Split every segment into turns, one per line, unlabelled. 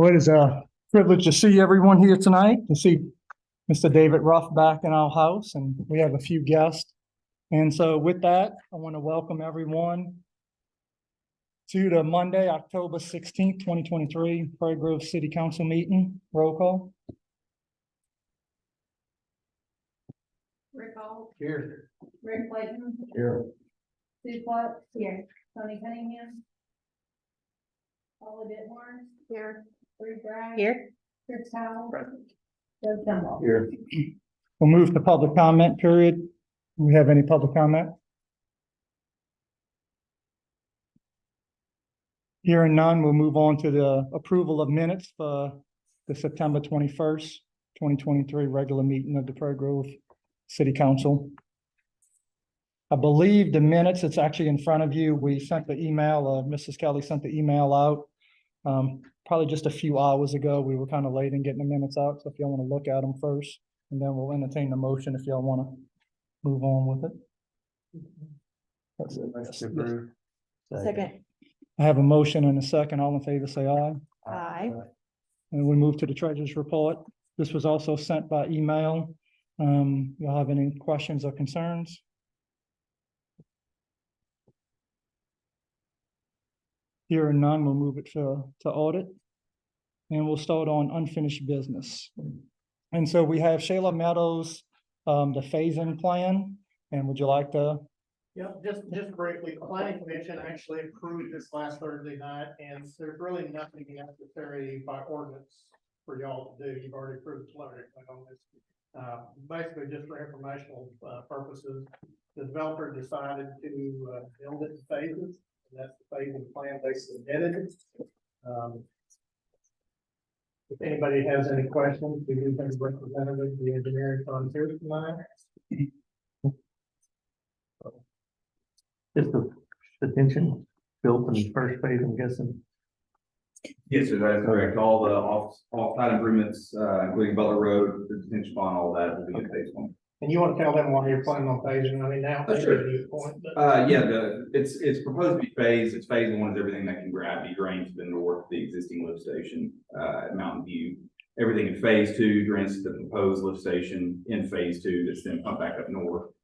Well, it is a privilege to see everyone here tonight, to see Mr. David Ruff back in our house, and we have a few guests. And so with that, I want to welcome everyone to the Monday, October 16th, 2023, Prairie Grove City Council meeting. Roll call.
Rick Hall.
Here.
Rick Clayton.
Here.
Sue Pluck. Here. Tony Cunningham. Paula Ditmore. Here. Bree Bragg. Here. Chris Howell. Joe Kimball.
Here.
We'll move to public comment period. Do we have any public comment? Hearing none, we'll move on to the approval of minutes for the September 21st, 2023 regular meeting of the Prairie Grove City Council. I believe the minutes, it's actually in front of you. We sent the email, Mrs. Kelly sent the email out probably just a few hours ago. We were kind of late in getting the minutes out. So if y'all want to look at them first, and then we'll entertain the motion if y'all want to move on with it. That's it.
Second.
I have a motion and a second. All in favor, say aye.
Aye.
And we move to the treasurer's report. This was also sent by email. Y'all have any questions or concerns? Hearing none, we'll move it to audit. And we'll start on unfinished business. And so we have Shayla Meadows, the phase-in plan. And would you like to?
Yeah, just briefly, the planning commission actually approved this last Thursday night, and there's really nothing necessary by ordinance for y'all to do. You've already approved the preliminary plan on this. Basically just for informational purposes, the developer decided to build it in phases, and that's the phasing plan they submitted. If anybody has any questions, we do have a representative, the engineering firm here tonight.
Is the detention built in the first phase, I'm guessing?
Yes, sir, that is correct. All the off-site improvements, including Butler Road, the detention pond, all that will be in phase one.
And you want to tell them why you're planning on phasing? I mean, now.
Sure.
Point, but.
It's proposed to be phased. It's phase one is everything that can gravity drain to the north, the existing lift station, at Mountain View. Everything in phase two drains to the proposed lift station in phase two that's then pumped back up north.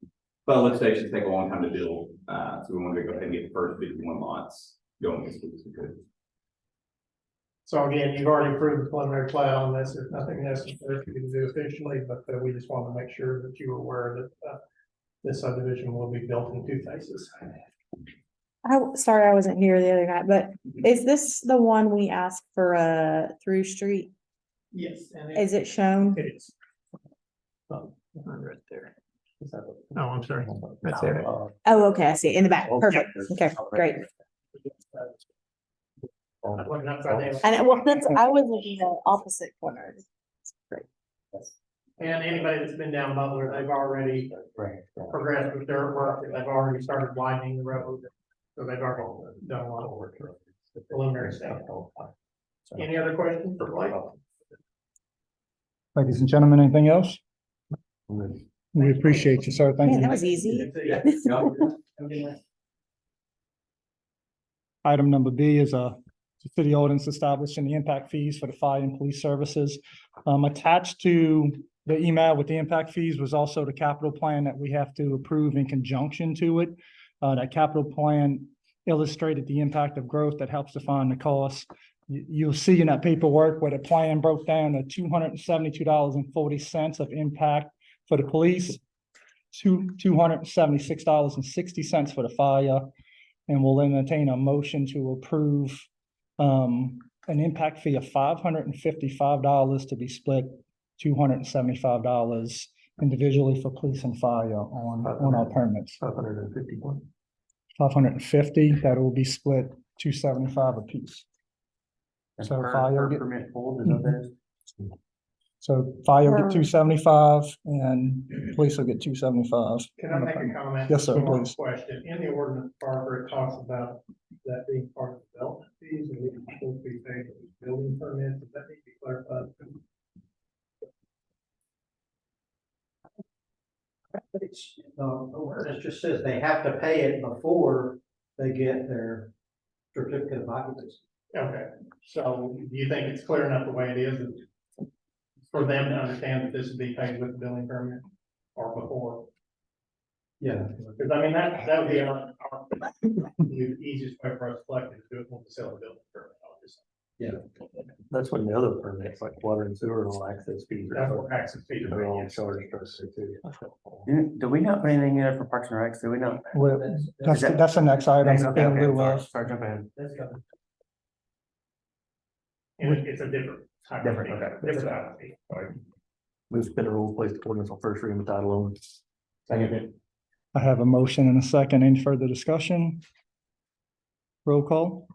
But lift stations take a long time to build, so we wanted to go ahead and get the first 51 lots going as quick as we could.
So again, you've already approved the preliminary plat on this. There's nothing necessary for you to do officially, but we just want to make sure that you are aware that this subdivision will be built in two phases.
Sorry, I wasn't here the other night, but is this the one we asked for a through street?
Yes. And
Is it shown?
It is.
Right there.
Oh, I'm sorry. That's it.
Oh, okay, I see, in the back, perfect, okay, great. And well, that's, I was looking at the opposite corner. Great.
And anybody that's been down Butler, they've already progressed with dirt work. They've already started widening the road. So they've already done a lot of work. Preliminary stuff. Any other questions for Blake?
Ladies and gentlemen, anything else? We appreciate you, sir. Thank
Man, that
you.
was easy.
Item number B is a city ordinance establishing the impact fees for the fire and police services. Attached to the email with the impact fees was also the capital plan that we have to approve in conjunction to it. That capital plan illustrated the impact of growth that helps define the cost. You'll see in that paperwork where the plan broke down to $272.40 of impact for the police, $276.60 for the fire, and we'll entertain a motion to approve an impact fee of $555 to be split $275 individually for police and fire on our permits.
551.
550, that will be split $275 a piece. So fire get
permit hold, is that that?
So fire will get $275 and police will get $275.
Can I make a comment?
Yes, sir,
One more
please.
question. In the ordinance, Barbara, it talks about that being part of development fees and we can still be paid for building permits. Does that need to be clarified?
But it's, the ordinance just says they have to pay it before they get their certificate of occupancy.
Okay, so do you think it's clear enough the way it is for them to understand that this would be paid with the building permit or before?
Yeah.
Because I mean, that would be the easiest way for us to collect it, do it when we sell the building permit, obviously.
That's when the other permits, like water and sewer and all access fees.
That's what access fees
They're
are.
all charged for us too.
Do we not put anything in there for Parks and Recs? Do we not?
Well, that's the next item.
Okay,
in
okay,
lieu
sorry,
of.
sorry, jump in.
And it's a different type of
Different,
fee,
okay.
different type of fee. Sorry.
Move spin the rules, place the ordinance on first reading, title only.
Second.
I have a motion and a second. Any further discussion? Roll call?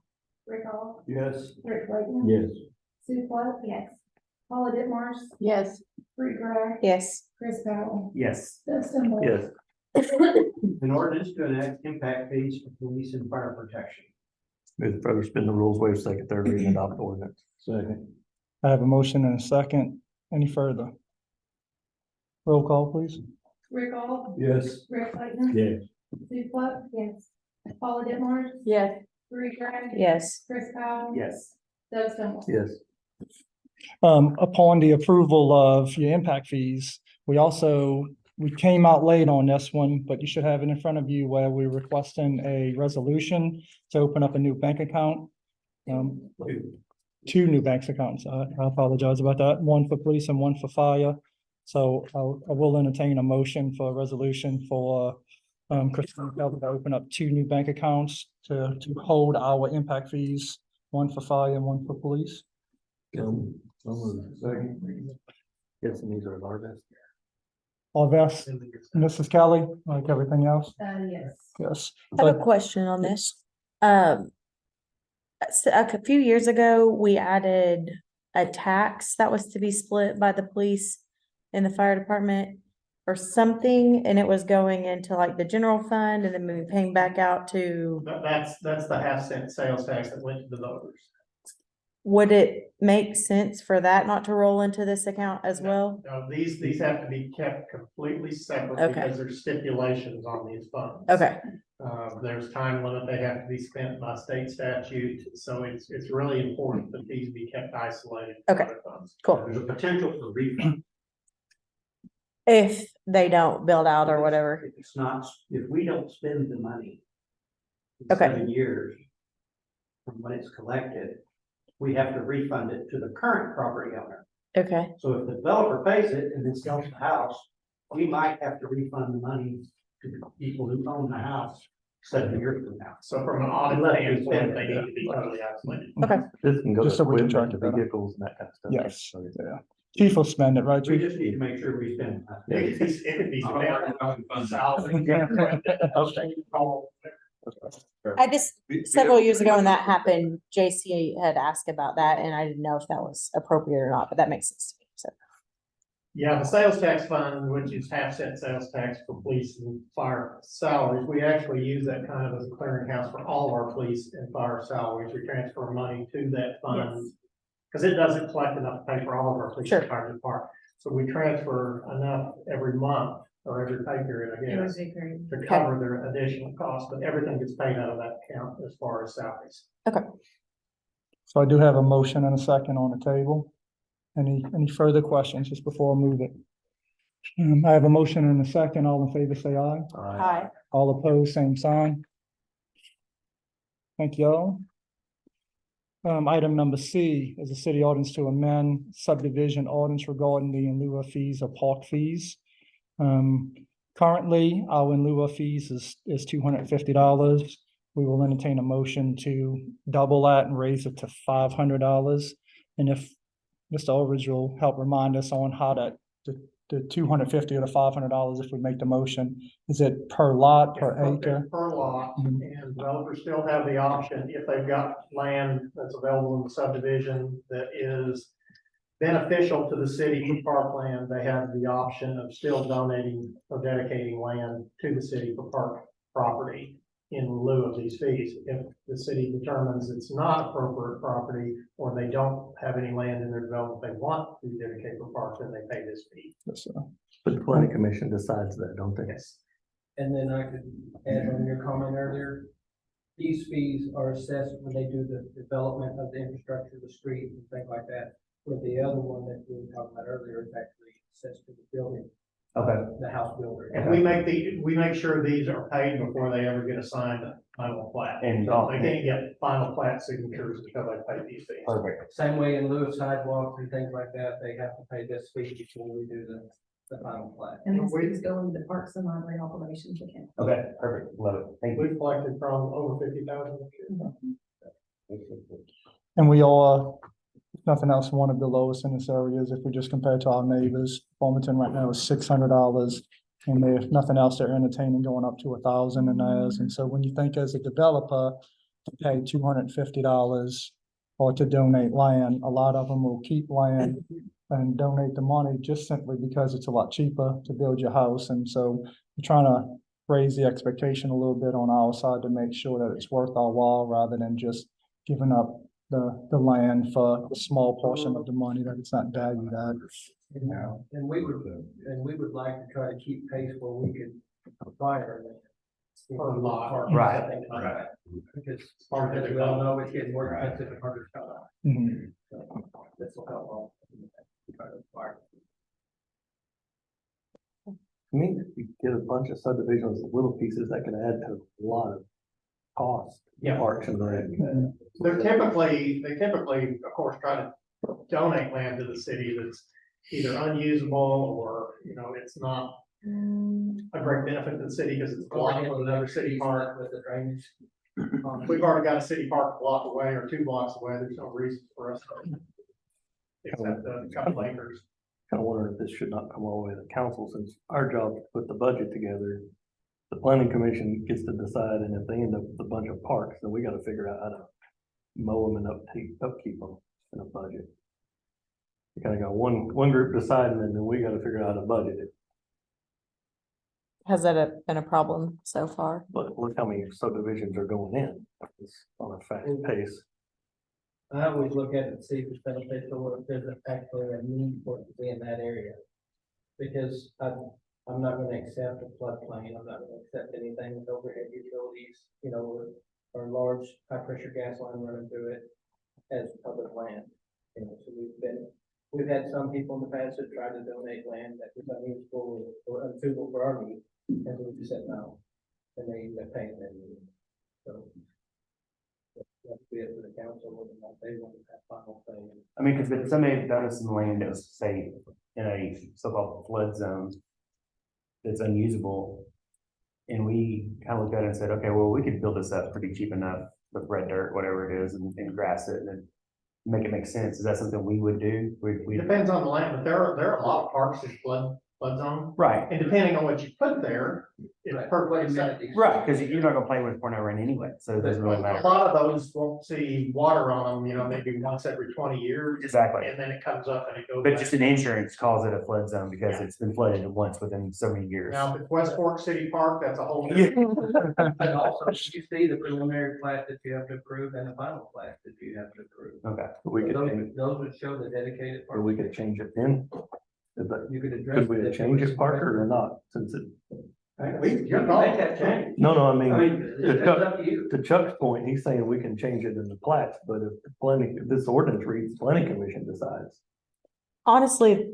Rick Hall,
Yes.
Rick Clayton.
Yes.
Sue Pluck, yes. Paula Ditmars,
Yes.
Bree Greg,
Yes.
Chris Powell,
Yes.
Doug Stumble.
Yes.
An ordinance to enact impact fees for police and fire protection.
Move further spin the rules, waive second, third reading, adopt ordinance. Second.
I have a motion and a second. Any further? Roll call, please.
Rick Hall,
Yes.
Rick Clayton.
Yes.
Sue Pluck, yes. Paula Ditmars,
Yes.
Bree Greg.
Yes.
Chris Powell.
Yes.
Doug Stumble.
Yes.
Upon the approval of your impact fees, we came out late on this one, but you should have it in front of you where we're requesting a resolution to open up a new bank account. Two new bank accounts. I apologize about that. One for police and one for fire. So I will entertain a motion for a resolution for Christine Kelly to open up two new bank accounts to hold our impact fees, one for fire and one for police.
Second. Yes, and these are largest.
All best, Mrs. Kelly, like everything else?
Yes.
Yes.
I have a
But
question on this. A few years ago, we added a tax that was to be split by the police and the fire department or something, and it was going into like the general fund and then we were paying back out to,
That's the half-cent sales tax that went to the voters.
would it make sense for that not to roll into this account as well?
No, these have to be kept completely separate
Okay.
because there's stipulations on these funds.
Okay,
There's time limit, they have to be spent by state statute, so it's really important that these be kept isolated. from
Okay.
other funds.
cool.
There's a potential for refund.
If they don't build out or whatever.
If it's not, if we don't spend the money. in
Okay.
7 years. From when it's collected, we have to refund it to the current property owner.
Okay,
So if the developer pays it and then sells the house, we might have to refund the money to the people who own the house 7 years from now.
So from an audit standpoint, they need to be totally isolated.
This can go
Just
to
so we can
equipment,
track
to
it better.
vehicles and that kind of stuff.
yes, yeah. Chief will spend it, right,
We
Chief?
just need to make sure we spend.
It could be.
I just, several years ago when that happened, JC had asked about that and I didn't know if that was appropriate or not, but that makes sense to me, so.
Yeah, the sales tax fund, which is half-cent sales tax for police and fire salaries, we actually use that kind of as a clearinghouse for all of our police and fire salaries. We transfer money to that fund. Because it doesn't collect enough to pay for all of our police
Sure.
and fire department. So we transfer enough every month or every pay period, I guess, to cover their additional costs, but everything gets paid out of that account as far as salaries.
So I do have a motion and a second on the table. Any further questions just before I move it? I have a motion and a second. All in favor, say aye.
Hi.
All opposed, same sign. Thank you all. Item number C is a city ordinance to amend subdivision ordinance regarding the in lieu of fees or park fees. Currently, our in lieu of fees is $250. We will entertain a motion to double that and raise it to $500. And if Mr. Overage will help remind us on how that, the $250 or the $500, if we make the motion, is it per lot, per acre?
Per lot,
Mhm.
and developers still have the option, if they've got land that's available in the subdivision that is beneficial to the city for parkland, they have the option of still donating or dedicating land to the city for park property in lieu of these fees. If the city determines it's not appropriate property, or they don't have any land in their development they want to dedicate for parks, then they pay this fee.
Yes, sir.
But the planning commission decides that, don't they?
Yes.
And then I could add on your comment earlier,
these fees are assessed when they do the development of the infrastructure, the street and things like that. With the other one that we were talking about earlier, it's actually assessed to the building.
Okay.
The house builder.
And we make sure these are paid before they ever get assigned a final plat.
And-
They can't get final plat signatures until they pay these fees.
Perfect.
Same way in lieu of sidewalks and things like that, they have to pay this fee before we do the final plat.
And these fees go into the Parks and Library operations account.
Okay, perfect. Love it. Thank you.
We've collected from over 50,000.
And we all, if nothing else, one of the lowest in this area is if we just compare to our neighbors. Farmington right now is $600. And they, if nothing else, they're entertaining going up to $1,000 in theirs. And so when you think as a developer, to pay $250 or to donate land, a lot of them will keep land and donate the money just simply because it's a lot cheaper to build your house. And so we're trying to raise the expectation a little bit on our side to make sure that it's worth our while rather than just giving up the land for a small portion of the money that it's not valued at.
And we would like to try to keep pace where we could acquire land.
Per lot.
Right.
Things like that. Because
Part of
as
it.
we all know, it's getting more expensive and harder to come out.
Mhm.
So this will help all. Try to acquire.
I mean, if you get a bunch of subdivisions, little pieces that can add to a lot of cost.
Yeah.
Parks and rec.
They typically, of course, try to donate land to the city that's either unusable or, it's not a great benefit to the city because it's blocked with another city park.
With the drainage.
We've already got a city park a block away or 2 blocks away. There's no reason for us to accept a couple acres.
Kind of wonder if this should not come all the way to the council, since our job is to put the budget together. The planning commission gets to decide, and if they end up with a bunch of parks, then we gotta figure out how to mow them and upkeep them in a budget. You kinda got one group deciding, and then we gotta figure out how to budget it.
Has that been a problem so far?
But look how many subdivisions are going in, it's on a fast pace.
I always look at it and see if it's beneficial or if there's actually a need for it to be in that area. Because I'm not gonna accept a floodplain, I'm not gonna accept anything with overhead utilities, or large high pressure gas line running through it as public land. So we've had some people in the past that tried to donate land that was unusable or unsuitable for our needs, and so we just said no. And they ended up paying them. So. That's be it for the council, whether or not they want to have final say.
I mean, because if somebody done some land that was, say, in a so-called flood zone that's unusable, and we kind of looked at it and said, okay, well, we could build this up pretty cheap enough with red dirt, whatever it is, and grass it, and then make it make sense. Is that something we would do?
It depends on the land, but there are a lot of parks in flood zone.
Right,
And depending on what you put there, it's perfectly safe.
right, because you're not gonna play with Cornell Run anyway, so it doesn't really
A
matter.
lot of those won't see water on them, maybe once every 20 years.
Exactly.
And then it comes up and it goes.
But
back.
just an insurance calls it a flood zone because it's been flooded once within so many years.
Now, if it's West Fork City Park, that's a whole.
Yeah.
And also, you see the preliminary plat that you have to approve and the final plat that you have to approve.
Okay.
We could,
Those would show the dedicated.
or we could change it then. Is that,
You could address.
could we change it, Parker, or not, since it?
You're
Make that change.
No, I
I
mean,
mean, it's up to you.
to Chuck's point, he's saying we can change it in the plats, but if the planning, if this ordinance reads, planning commission decides.
Honestly,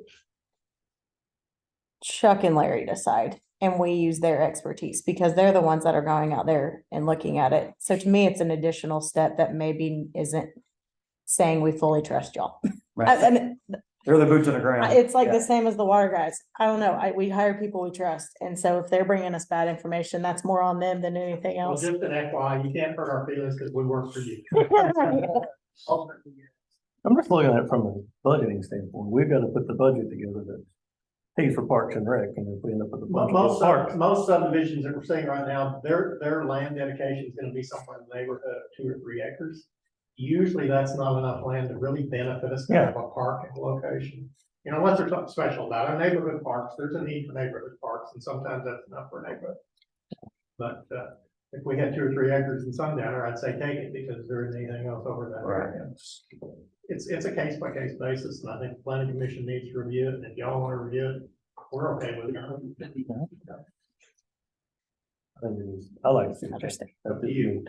Chuck and Larry decide, and we use their expertise because they're the ones that are going out there and looking at it. So to me, it's an additional step that maybe isn't saying we fully trust y'all. I mean,
They're the boots on the ground.
it's like
Yeah.
the same as the water guys. I don't know. We hire people we trust. And so if they're bringing us bad information, that's more on them than anything
Well,
else.
just an FYI, you can't hurt our feelings because we work for you.
I'm just looking at it from a budgeting standpoint. We've got to put the budget together that pays for Parks and Rec, and if we end up with a bunch of parks.
Most subdivisions that we're seeing right now, their land dedication is gonna be somewhere in the neighborhood of 2 or 3 acres. Usually that's not enough land to really benefit us to have a park in a location. Unless there's something special about it. Neighborhood parks, there's a need for neighborhood parks, and sometimes that's enough for a neighborhood. But, if we had 2 or 3 acres in Sundowner, I'd say take it because there isn't anything else over that area. It's a case by case basis, and I think the planning commission needs to review it, and if y'all want to review it, we're okay with it.
I like to see.
Understood.
Up to you.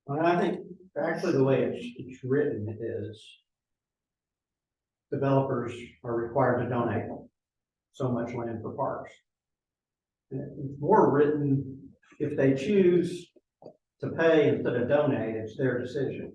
Well, I think actually the way it's written is developers are required to donate so much land for parks. And it's more written, if they choose to pay instead of donate, it's their decision.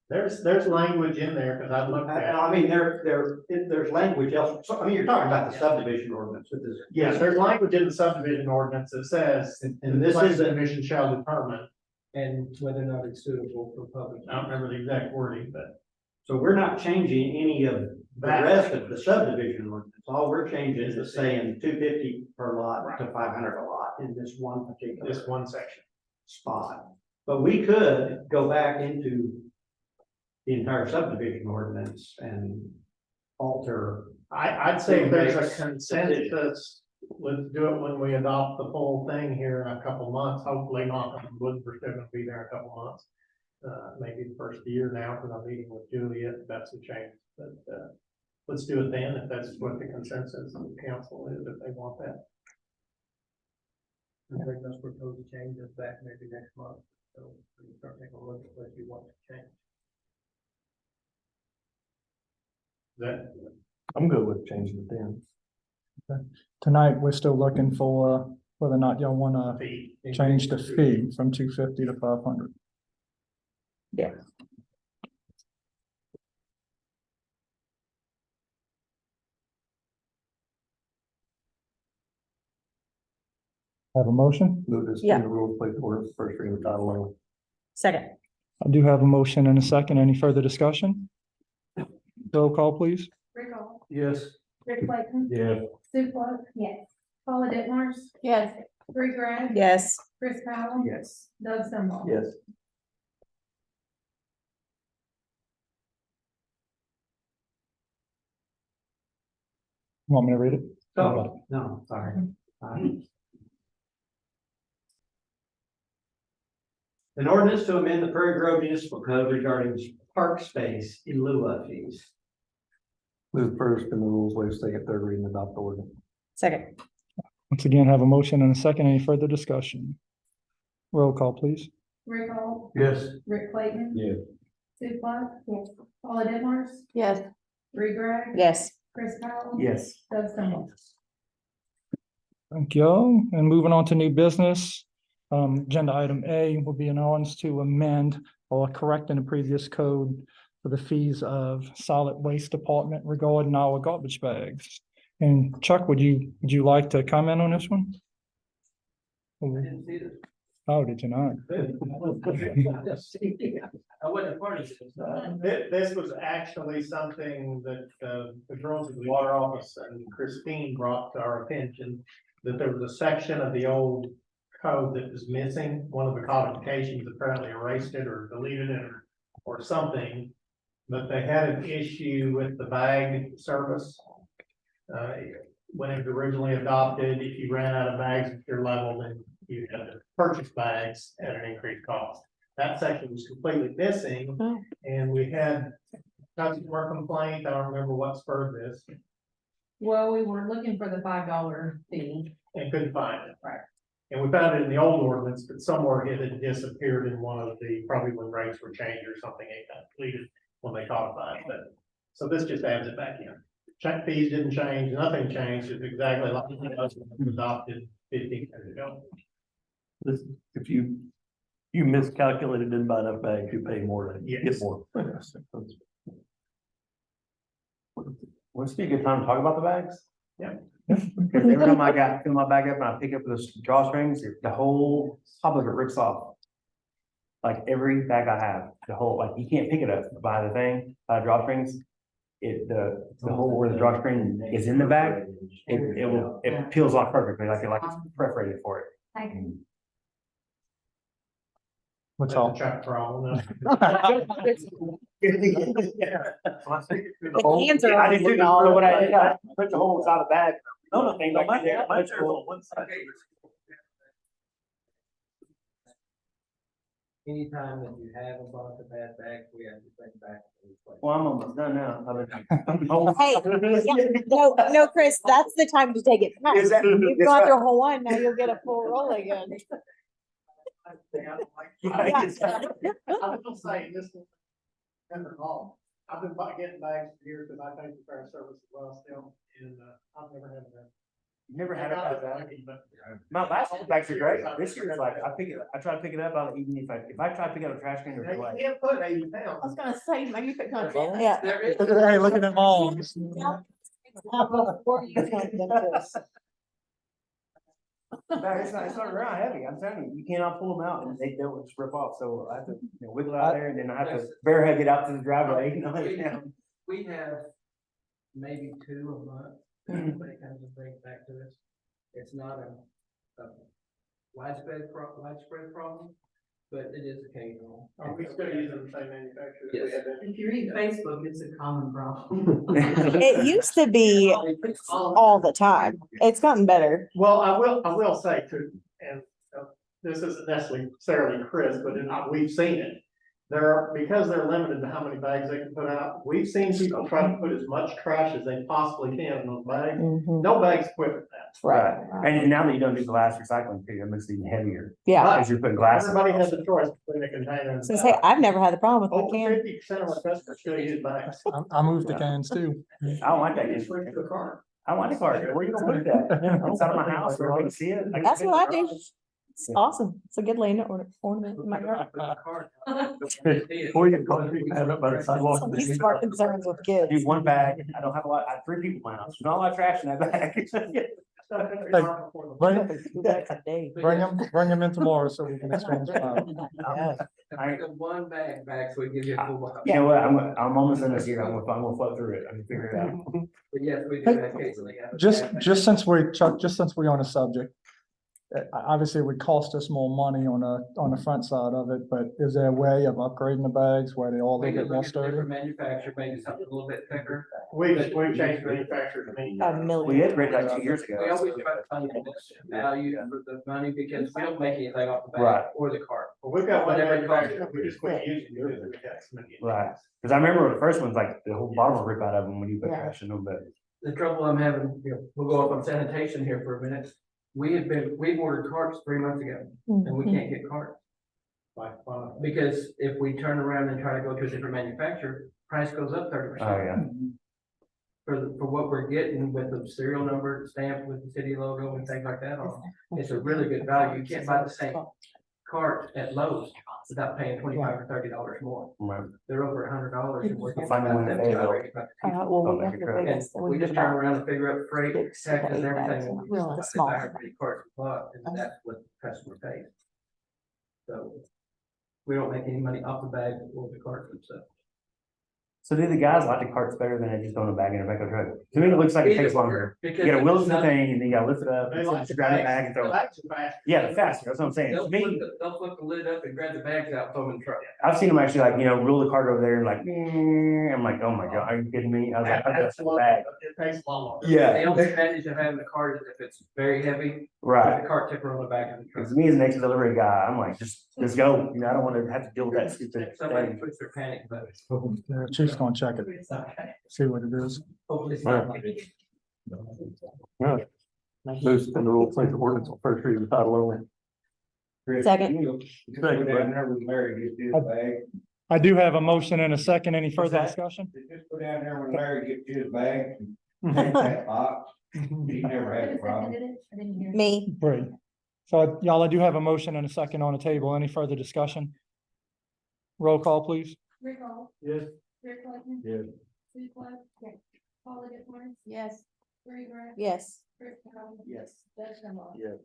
There's language in there, because I looked at.
I mean, there's language else, so, I mean, you're talking about the subdivision ordinance, which is.
Yes, there's language in the subdivision ordinance that says,
And this
planning
is,
commission shall determine,
And whether or not it's suitable for public.
I don't remember the exact wording, but
so we're not changing any of the rest of the subdivision ordinance. All we're changing is saying 250 per lot to 500 a lot in this one particular
this one section.
spot. But we could go back into the entire subdivision ordinance and alter.
I'd say if there's a
Makes
consensus, let's do it when we adopt the full thing here in a couple months, hopefully not, we're still gonna be there in a couple months. Maybe the first year now, because I'm meeting with Julia, if that's a change, but, let's do it then, if that's what the consensus of the council is, if they want that.
I think those proposed changes back maybe next month, so we can start taking a look at what you want to change.
That,
I'm good with changing it then.
Tonight, we're still looking for whether or not y'all wanna
fee.
change the fee from 250 to 500.
Yeah.
Have a motion?
Move this
Yeah.
in the rules, place orders, first reading the title only.
Second,
I do have a motion and a second. Any further discussion? Roll call, please.
Rick Hall,
Yes.
Rick Clayton.
Yeah.
Sue Pluck. Yes. Paula Ditmars. Yes. Bree Greg.
yes.
Chris Powell.
Yes.
Doug Stumble.
Yes.
Want me to read it?
Oh, no, sorry. An ordinance to amend the Prairie Grove Municipal Code regarding park space in lieu of fees.
Move first in the rules, waive second, third reading, adopt the ordinance.
Second,
Once again, have a motion and a second. Any further discussion? Roll call, please.
Rick Hall,
Yes.
Rick Clayton.
Yeah.
Sue Pluck. Yes. Paula Ditmars.
yes.
Bree Greg.
Yes.
Chris Powell.
Yes.
Doug Stumble.
Thank you. And moving on to new business. Agenda item A will be an ordinance to amend or correct in the previous code for the fees of solid waste department regarding our garbage bags. And Chuck, would you like to comment on this one? Oh, did you not?
I wasn't a part of this.
This was actually something that, the girls at the water office and Christine brought to our attention, that there was a section of the old code that was missing. One of the codifications apparently erased it or deleted it or something. But they had an issue with the bag service. When it was originally adopted, if you ran out of bags at your level, then you had to purchase bags at an increased cost. That section was completely missing,
Oh.
and we had customer complaint. I don't remember what spurred this,
Well, we were looking for the $5 fee.
and couldn't find it.
Right.
And we found it in the old ordinance, but somewhere it had disappeared in one of the, probably when rates were changed or something, it got deleted when they codified it. So this just adds it back in. Check fees didn't change, nothing changed, it's exactly like it was adopted 15 years ago.
This, if you miscalculated, didn't buy enough bags, you pay more to get
Yes.
more.
Would this be a good time to talk about the bags?
Yeah.
Because every time I fill my bag up and I pick up those drawstrings, the whole top of it rips off. Like every bag I have, the whole, like you can't pick it up by the thing, by the drawstrings. The hole where the drawstring is in the bag, it peels off perfectly, like it's perforated for it.
What's
That's a
all?
check problem.
The cans are
I did too,
all-
but I put the hole inside the bag.
No,
Things like that.
one side.
Anytime that you have a bunch of bad bags, we have to bring back.
Well, I'm almost done now.
Hey, yeah, no, Chris, that's the time to take it back.
Is that-
You've gone through a whole one, now you'll get a full roll again.
I will say this is never all. I've been getting bags for years because I pay for fair service as well still, and I've never had that.
Never had it like that. My last two bags are great. This year is like, I try to pick it up, even if I try to pick up a trash can or
You
away.
can't put 80 pounds.
I was gonna say, maybe you could come.
Yeah.
Hey, look at them arms.
It's not around heavy, I'm telling you, you cannot pull them out and they'll just rip off, so I have to, wiggle out there and then I have to barehead get out to the driveway,
We have maybe 2 a month, when it comes to bring it back to us. It's not a widespread problem, but it is occasional.
Are we still using the same manufacturer?
Yes.
If you read Facebook, it's a common problem.
It used to be all the time. It's gotten better.
Well, I will say too, and this isn't necessarily Chris, but we've seen it. Because they're limited to how many bags they can put out, we've seen people try to put as much trash as they possibly can in those bags.
Mhm.
No bag's equipped with that.
Right, and now that you don't do glass recycling too, it makes it even heavier,
Yeah.
because you're putting glass. in.
Everybody has a choice between a container and.
So say, I've never had the problem with
Over
the can.
50% of our customers still use bags.
I moved the cans too.
I don't like that.
They switch to the car.
I want the card, where you gonna put that? Outside of my house, where I can see it. can
That's
fit
what
in
I
the
do.
garage.
It's awesome. It's a good lane ornament in my yard.
Before you go, you can have it by the sidewalk.
Some people are concerns with kids.
Do one bag, I don't have a lot, I have 3 people in my house, there's not a lot of trash in that bag.
Bring,
Two bags a day.
bring them in tomorrow so we can exchange.
Yeah.
One bag back, so we give you a full box.
You know what, I'm almost in this year, I'm gonna float through it, I'm gonna figure it out.
But yes, we do occasionally have. a
Just,
bag.
just since we're on the subject, obviously it would cost us more money on the front side of it, but is there a way of upgrading the bags where they all a
We
little
can
bit more
look at the
sturdy?
different manufacturer, maybe something a little bit thicker.
We've changed manufacturers many
A
times.
We
million.
had read like 2 years ago.
We always try to find the best value for the money because we don't make anything off the
Right.
bag or the cart.
Well, we've got one
Whatever it costs.
manufacturer, we just quit using it because we got so many.
Right, cause I remember the first one's like, the whole bottom will rip out of them when you put
Yeah.
trash in them, but.
The trouble I'm having, we'll go up on sanitation here for a minute. We've ordered carts 3 months ago and we can't get carts. Because if we turn around and try to go to a different manufacturer, price goes up 30%.
Oh, yeah.
For what we're getting with the serial number stamped with the city logo and things like that on, it's a really good value. You can't buy the same cart at Lowe's without paying $25 or $30 more.
Right.
They're over $100 and we're getting
Find
about
one that
75
they
or 80
Well,
Don't
we have
make
the
it correct.
biggest.
And we just turn around and figure out freight,
Fix the
taxes,
eight bags,
everything.
and we'll the small.
How many carts we bought, and that's what the customer pays. So we don't make any money off the bag or the carts themselves.
So do the guys like the carts better than just throwing a bag in a back of the truck? To me, it looks like it takes longer. You gotta wheel it to the thing and then you gotta lift it up,
They
and
like
just grab the bag and throw it.
Bags are fast.
Yeah, the faster, that's what I'm saying. To me,
They'll flip the lid up and grab the bags out, throw them in the truck.
I've seen them actually like, rule the cart over there and like, I'm like, oh my God, are you kidding me? I was like, I've got a bag.
It takes a lot longer.
The
Yeah,
only advantage of having the cart is if it's very heavy, put
right.
the cart tipper on the back of the truck.
Because me as an ex-delivery guy, I'm like, just go, I don't wanna have to deal with that stupid
If somebody
thing.
puts their panic button.
Yeah, Chief's gonna check it,
It's okay.
see what it is.
Hopefully it's not like.
Move to the rule, place of ordinance on first reading, title only.
Second.
I do have a motion and a second. Any further discussion?
Just go down there when Larry gets his bag and take that box. He never had a problem.
Me.
Great. So y'all, I do have a motion and a second on the table. Any further discussion? Roll call, please.
Rick Hall.
Yes.
Rick Clayton.
Yes.
Sue Pluck. Yes. Paula Dittmar.
Yes.
Bree Grant.
Yes.
Chris Powell.
Yes.
Doug Stumble.
Yes.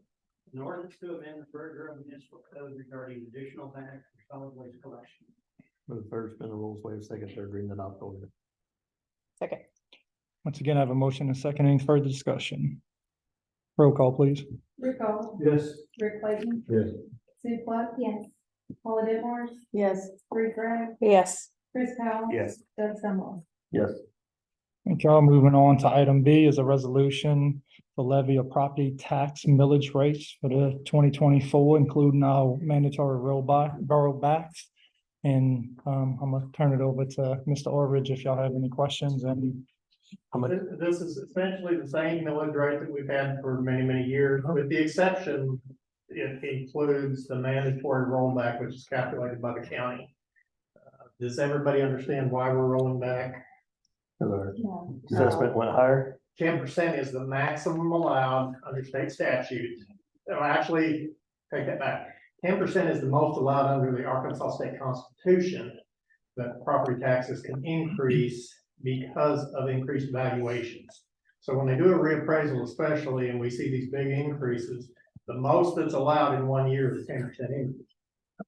An ordinance to amend the Prairie Municipal Code regarding additional bags for solid waste collection.
Move first, suspend the rules, waive second, third reading, adopt ordinance.
Second.
Once again, I have a motion and a second. Any further discussion? Roll call, please.
Rick Hall.
Yes.
Rick Clayton.
Yes.
Sue Pluck. Yes. Paula Dittmar.
Yes.
Bree Grant.
Yes.
Chris Powell.
Yes.
Doug Stumble.
Yes.
Thank y'all. Moving on to item B is a resolution to levy a property tax millage rates for the 2024, including our mandatory rollbacks. And I'm gonna turn it over to Mr. Orridge if y'all have any questions and
This is essentially the same millage rate that we've had for many, many years, with the exception, it includes the mandatory rollback, which is calculated by the county. Does everybody understand why we're rolling back?
Cause our
No.
assessment went higher.
10% is the maximum allowed under state statute. Oh, actually, take that back. 10% is the most allowed under the Arkansas State Constitution, that property taxes can increase because of increased valuations. So when they do a reappraisal especially, and we see these big increases, the most that's allowed in 1 year is 10% increase.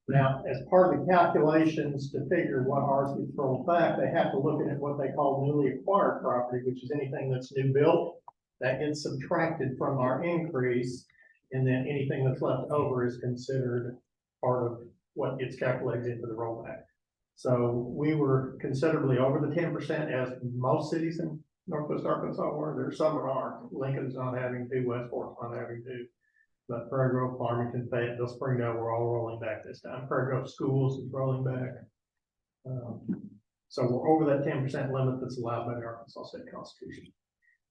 Now, as part of the calculations to figure what ours gets rolled back, they have to look at what they call newly acquired property, which is anything that's new built. That gets subtracted from our increase, and then anything that's left over is considered part of what gets calculated into the rollback. So we were considerably over the 10%, as most cities in Northwest Arkansas were. There's some that are. Lincoln's not having to, Westport's not having to. But Prairie Grove, Farmington, Fayetteville, Springdale, we're all rolling back this time. Prairie Grove Schools is rolling back. So we're over that 10% limit that's allowed by the Arkansas State Constitution.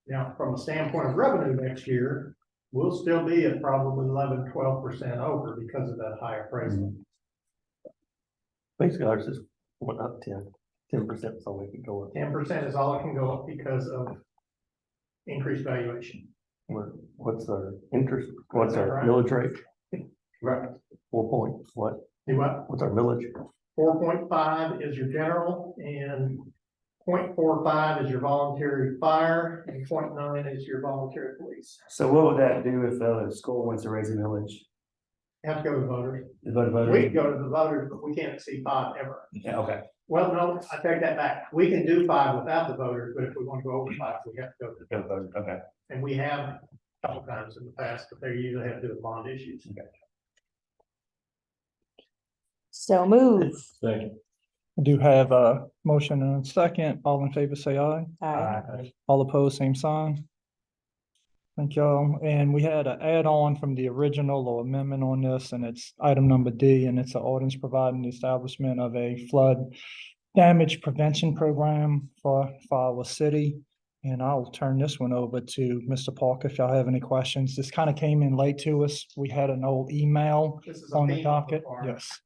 Now, from a standpoint of revenue next year, we'll still be at probably 11, 12% over because of that high appraisal.
Basically, ours is went up 10%, so we can go up.
10% is all it can go up because of increased valuation.
What's our interest, what's our
Right.
millage rate?
Right.
4 point, what,
Do what?
what's our millage?
4.5 is your general, and 0.45 is your voluntary fire, and 0.9 is your voluntary police.
So what would that do if the school wants to raise a millage?
Have to go to the voters.
The vote
We can go to the voters, but we can't exceed 5 ever.
Yeah, okay.
Well, no, I take that back. We can do 5 without the voters, but if we want to go over 5, we have to go to the
Go to vote, okay.
And we have a couple times in the past, but they usually have to do with bond issues.
So move.
I do have a motion and a second. All in favor, say aye.
Aye.
All opposed, same sign. Thank y'all. And we had an add-on from the original or amendment on this, and it's item number D, and it's an ordinance providing the establishment of a flood damage prevention program for our city. And I'll turn this one over to Mr. Parker if y'all have any questions. This kind of came in late to us. We had an old email
This is a
on the
FEMA
docket,
requirement.
yes.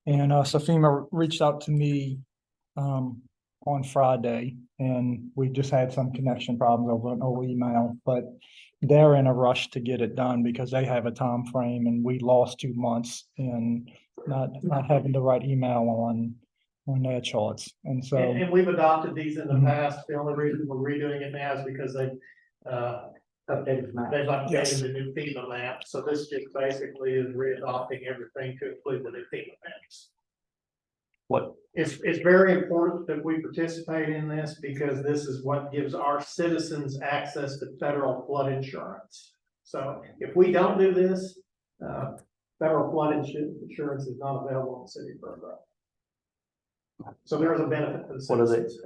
And so FEMA reached out to me on Friday, and we just had some connection problems over an old email, but they're in a rush to get it done because they have a time frame, and we lost 2 months in not having the right email on their charts. And so
And we've adopted these in the
Mhm.
past. The only reason we're redoing it now is because they've updated
Yes.
the new FEMA map. So this just basically is re-adopting everything to include the new FEMA maps.
What?
It's very important that we participate in this because this is what gives our citizens access to federal flood insurance. So if we don't do this, federal flood insurance is not available in the city of Prairie Grove. So there's a benefit to the
What are they?
citizens.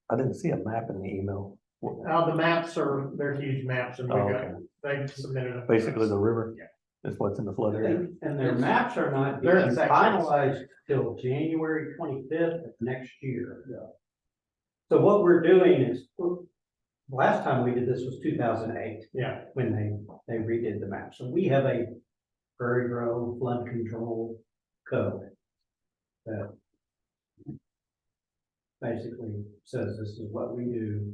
I didn't see a map in the email.
The maps they're huge maps, and
Oh,
we
okay.
they submitted them.
Basically, the river
Yeah.
is what's in the flood area.
And their maps are not
They're in
being
sections.
finalized till January 25th of next year. So what we're doing is, last time we did this was 2008,
Yeah,
when they redid the map. So we have a Prairie Grove flood control code that basically says this is what we do.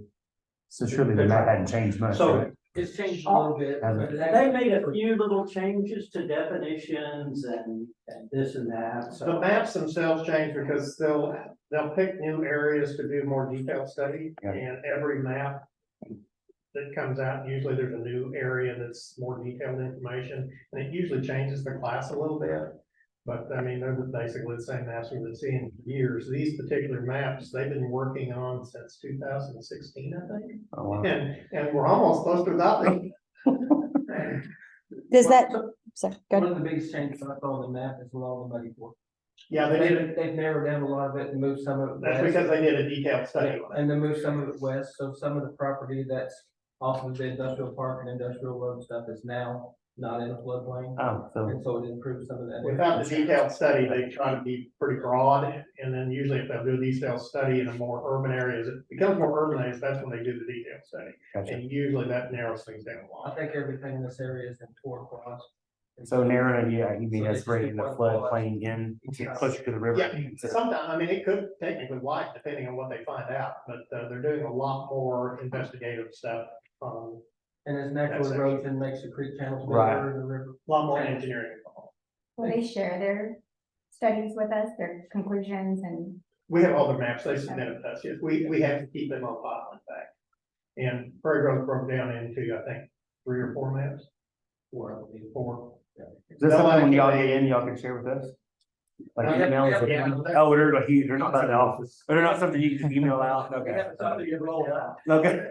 So surely the map hadn't changed much,
So
right?
It's changed a little bit.
Has
but
it?
they made a few little changes to definitions and this and that,
the
so.
maps themselves change because they'll pick new areas to do more detailed study,
Yeah.
and every map that comes out, usually there's a new area that's more detailed information, and it usually changes the class a little bit. But I mean, they're basically the same maps we've been seeing for years. These particular maps, they've been working on since 2016, I think.
Oh, wow.
And we're almost close to adopting.
Does that, sorry, go
One
ahead.
of the biggest changes I saw on the map is along the Muddy Fork.
Yeah, they did it.
They've narrowed down a lot of it and moved some of it
That's
west.
because they did a detailed study on it.
And then moved some of it west, so some of the property that's off of the industrial park and industrial road stuff is now not in a floodplain.
Oh, so
And so it improves some of that.
Without the detailed study, they try to be pretty broad, and then usually if they'll do a detailed study in a more urban areas, it becomes more urban areas, that's when they do the detailed study.
Gotcha.
And usually that narrows things down a
I
lot.
think everything in this area is in toward across.
So narrow, yeah, you mean that's bringing the floodplain in closer to the river.
Yeah, sometimes, I mean, it could technically widen depending on what they find out, but, they're doing a lot more investigative stuff.
And as natural
That's
erosion makes the creek channels
Right.
bigger, the river.
A lot more engineering involved.
Will they share their studies with us, their conclusions and?
We have all the maps they submitted to us, yes, we have to keep them on file, in fact. And Prairie Grove broke down into, I think, 3 or 4 maps. 4.
Is this something when y'all get in, y'all can share with us? Like emails? Oh, they're not the office. They're not something you can email out? Okay. Okay.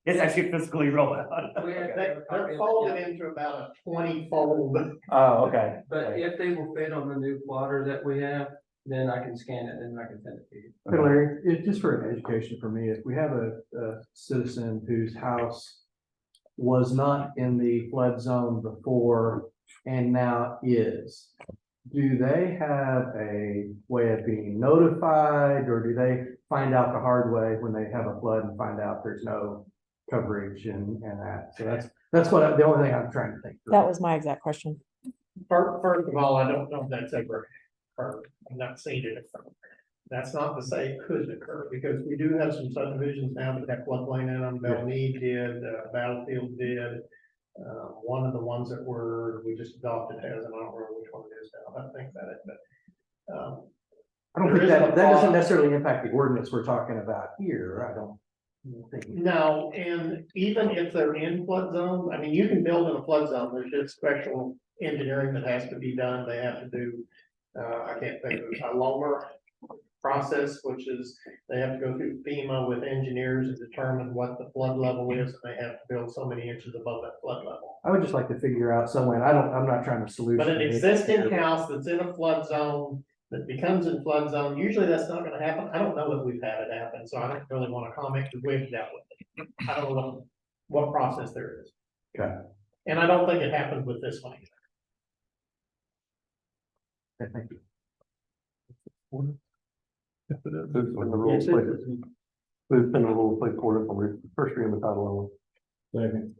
It's actually physically rolled out.
They're folded into about a 20-fold.
Oh, okay.
But if they will fit on the new plotter that we have, then I can scan it and I can send it to you.
Hey Larry, just for an education for me, if we have a citizen whose house was not in the flood zone before and now is, do they have a way of being notified, or do they find out the hard way when they have a flood and find out there's no coverage and that? So that's the only thing I'm trying to think through.
That was my exact question.
First of all, I don't know if that's ever occurred. I've not seen it occur. That's not to say it couldn't occur, because we do have some subdivisions now that have floodplain in them. Belmead did, Battlefield did. One of the ones that we just adopted has, and I don't remember which one it is now, I think about it, but.
I don't think that doesn't necessarily impact the ordinance we're talking about here. I don't think.
No, and even if they're in flood zone, I mean, you can build in a flood zone, there's just special engineering that has to be done, they have to do, I can't think of a longer process, which is, they have to go through FEMA with engineers and determine what the flood level is, and they have to build so many inches above that flood level.
I would just like to figure out some way, I'm not trying to solution.
But an existing house that's in a flood zone, that becomes in flood zone, usually that's not gonna happen. I don't know if we've had it happen, so I don't really wanna comment, because we've dealt with it. I don't know what process there is.
Okay.
And I don't think it happened with this one either.
Okay, thank you.
Yes, it is. Who's been the rules play? Who's been the rules play for it from first reading the title only?
Second.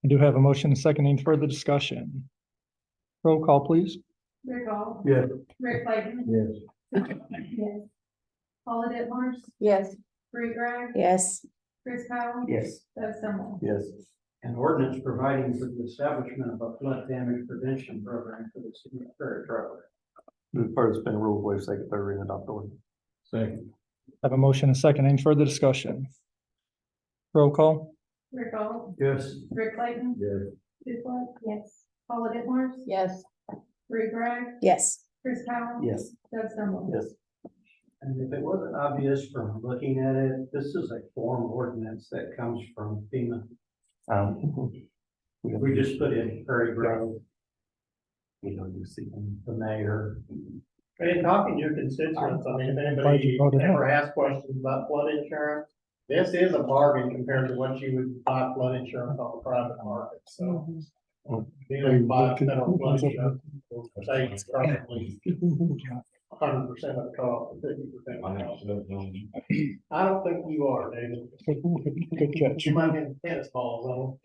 I do have a motion and second. Any further discussion? Roll call, please.
Rick Hall.
Yes.
Rick Clayton.
Yes.
Yes. Paula Ditmars.
Yes.
Bree Greg.
Yes.
Chris Powell.
Yes.
Doug Stumble.
Yes.
An ordinance providing for the establishment of a flood damage prevention program for the city of Prairie Grove.
Move for suspend rules, waive second, third reading, adopt ordinance.
Second.
I have a motion and second. Any further discussion? Roll call.
Rick Hall.
Yes.
Rick Clayton.
Yes.
Sue yes. Paula Ditmars.
Yes.
Bree Greg.
Yes.
Chris Powell.
Yes.
Doug Stumble.
Yes.
And if it wasn't obvious from looking at it, this is a form ordinance that comes from FEMA. We just put in Prairie Grove,
We don't use see.
the mayor.
And in talking to your constituents, I mean, if
Glad
anybody
you brought it up.
ever asks questions about flood insurance, this is a bargain compared to what you would buy flood insurance on the private market, so. You know, buy federal flood insurance, will save you probably 100% of the cost, 50% of the cost. I don't think you are, David.
Good catch.
You might have tennis balls on.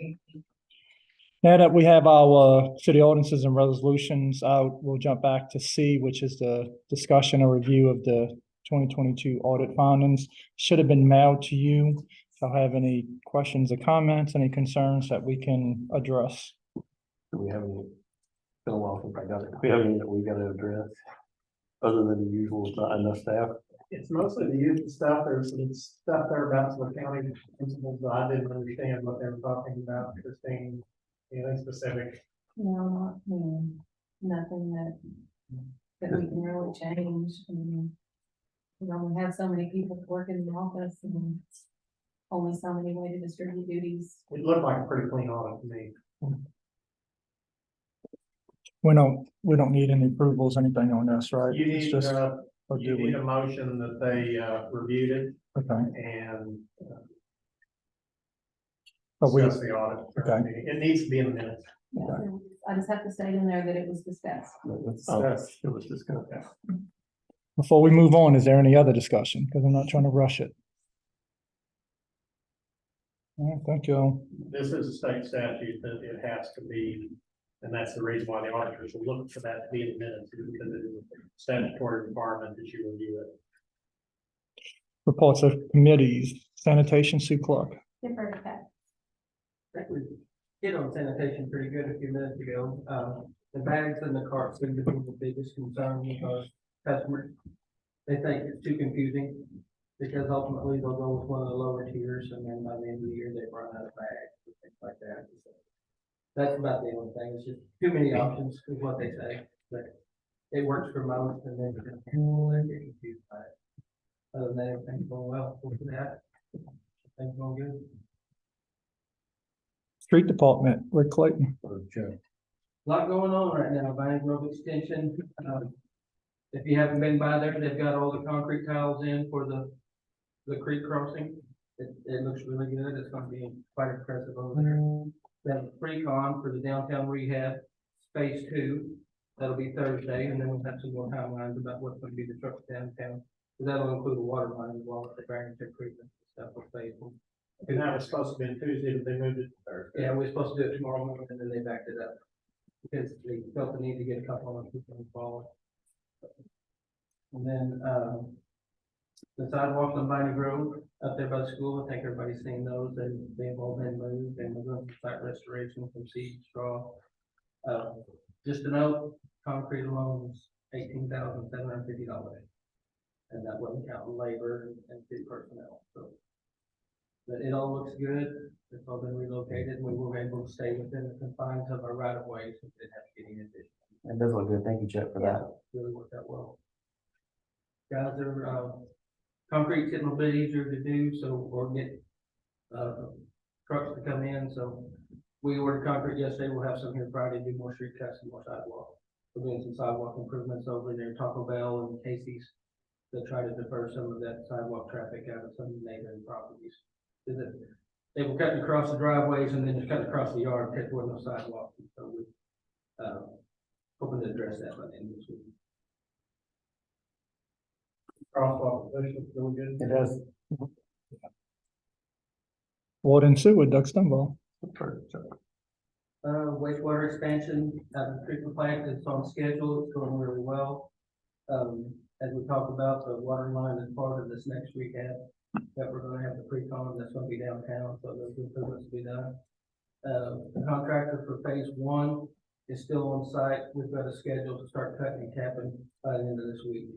Now that we have our city ordinances and resolutions out, we'll jump back to C, which is the discussion or review of the 2022 audit findings. Should have been mailed to you. If you have any questions or comments, any concerns that we can address.
Do we have any, been a while since I got it, do we have any that we gotta address? Other than the usual, it's not enough staff?
It's mostly the youth stuff, there's some stuff there about some county principles that I didn't understand what they were talking about, Christine. Anything specific?
No, nothing that we can really change. I mean, we only have so many people work in the office and only so many way to distribute duties.
It looked like a pretty clean audit to me.
We don't need any approvals, anything on this, right?
You
It's
need,
just, or
you
do
need
we?
a motion that they, reviewed it
Okay,
and.
but we,
Discuss the audit.
Okay.
It needs to be in the minutes.
Yeah, I just have to state in there that it was discussed.
It was discussed.
before we move on, is there any other discussion? Because I'm not trying to rush it. All right, thank you.
This is a state statute that it has to be And that's the reason why the auditors will look for that to be in the minutes, because it is a statutory requirement that you review it.
Reports of committees, sanitation, Sue Clark.
Defer to that.
I think we hit on sanitation pretty good a few minutes ago. The bags and the carts seem to be the biggest concern with our customers. They think it's too confusing because ultimately they'll go with one of the lower tiers and then by the end of the year they run out of bags and things like that. So that's about the only thing. It's just too many options is what they say, but it works for most and then they're get confused by it. Other than that, everything's going well. Look at that. Things going good.
Street Department, Rick Clayton.
Lot going on right now, Vine Grove Extension. If you haven't been by there, they've got all the concrete tiles in for the creek crossing. It looks really good. It's gonna be quite impressive over there. They have a pre-con for the downtown rehab, phase 2. That'll be Thursday, and then we'll have some more timelines about what's gonna be the truck downtown. So that'll include the water line as well as the drainage improvement stuff for phase 1.
And that was supposed to be Tuesday, but they moved it to Thursday.
Yeah, we're supposed to do it tomorrow morning, and then they backed it up. Because they felt the need to get a couple of people involved. And then, the sidewalks on Viney Grove up there by the school, I think everybody's seen those, and they've all been moved, and we're doing site restoration from seed straw. Just to note, concrete alone is $18,750. And that wouldn't count labor and city personnel, so. But it all looks good. It's all been relocated. We were able to stay within the confines of our right of way, so we didn't have to get any addition.
It does look good. Thank you, Chet, for that.
Really worked out well. Guys, are, concrete's getting a bit easier to do, so we'll get, trucks to come in, so we ordered concrete yesterday. We'll have some here Friday, do more street cuts and more sidewalk. We're doing some sidewalk improvements over there, Taco Bell and Casey's, to try to defer some of that sidewalk traffic out of some of the neighboring properties. They were cutting across the driveways and then just cutting across the yard because there was no sidewalk. So we, hoping to address that by the end of this week.
Crosswalk, that's really good.
It does.
Water and sewer, Doug Stumble.
Wastewater expansion at the treatment plant is on schedule. It's going really well. As we talked about, the water line is part of this next weekend that we're gonna have the pre-con that's gonna be downtown, so those improvements will be done. The contractor for phase 1 is still on site. We've got a schedule to start cutting and capping by the end of this week.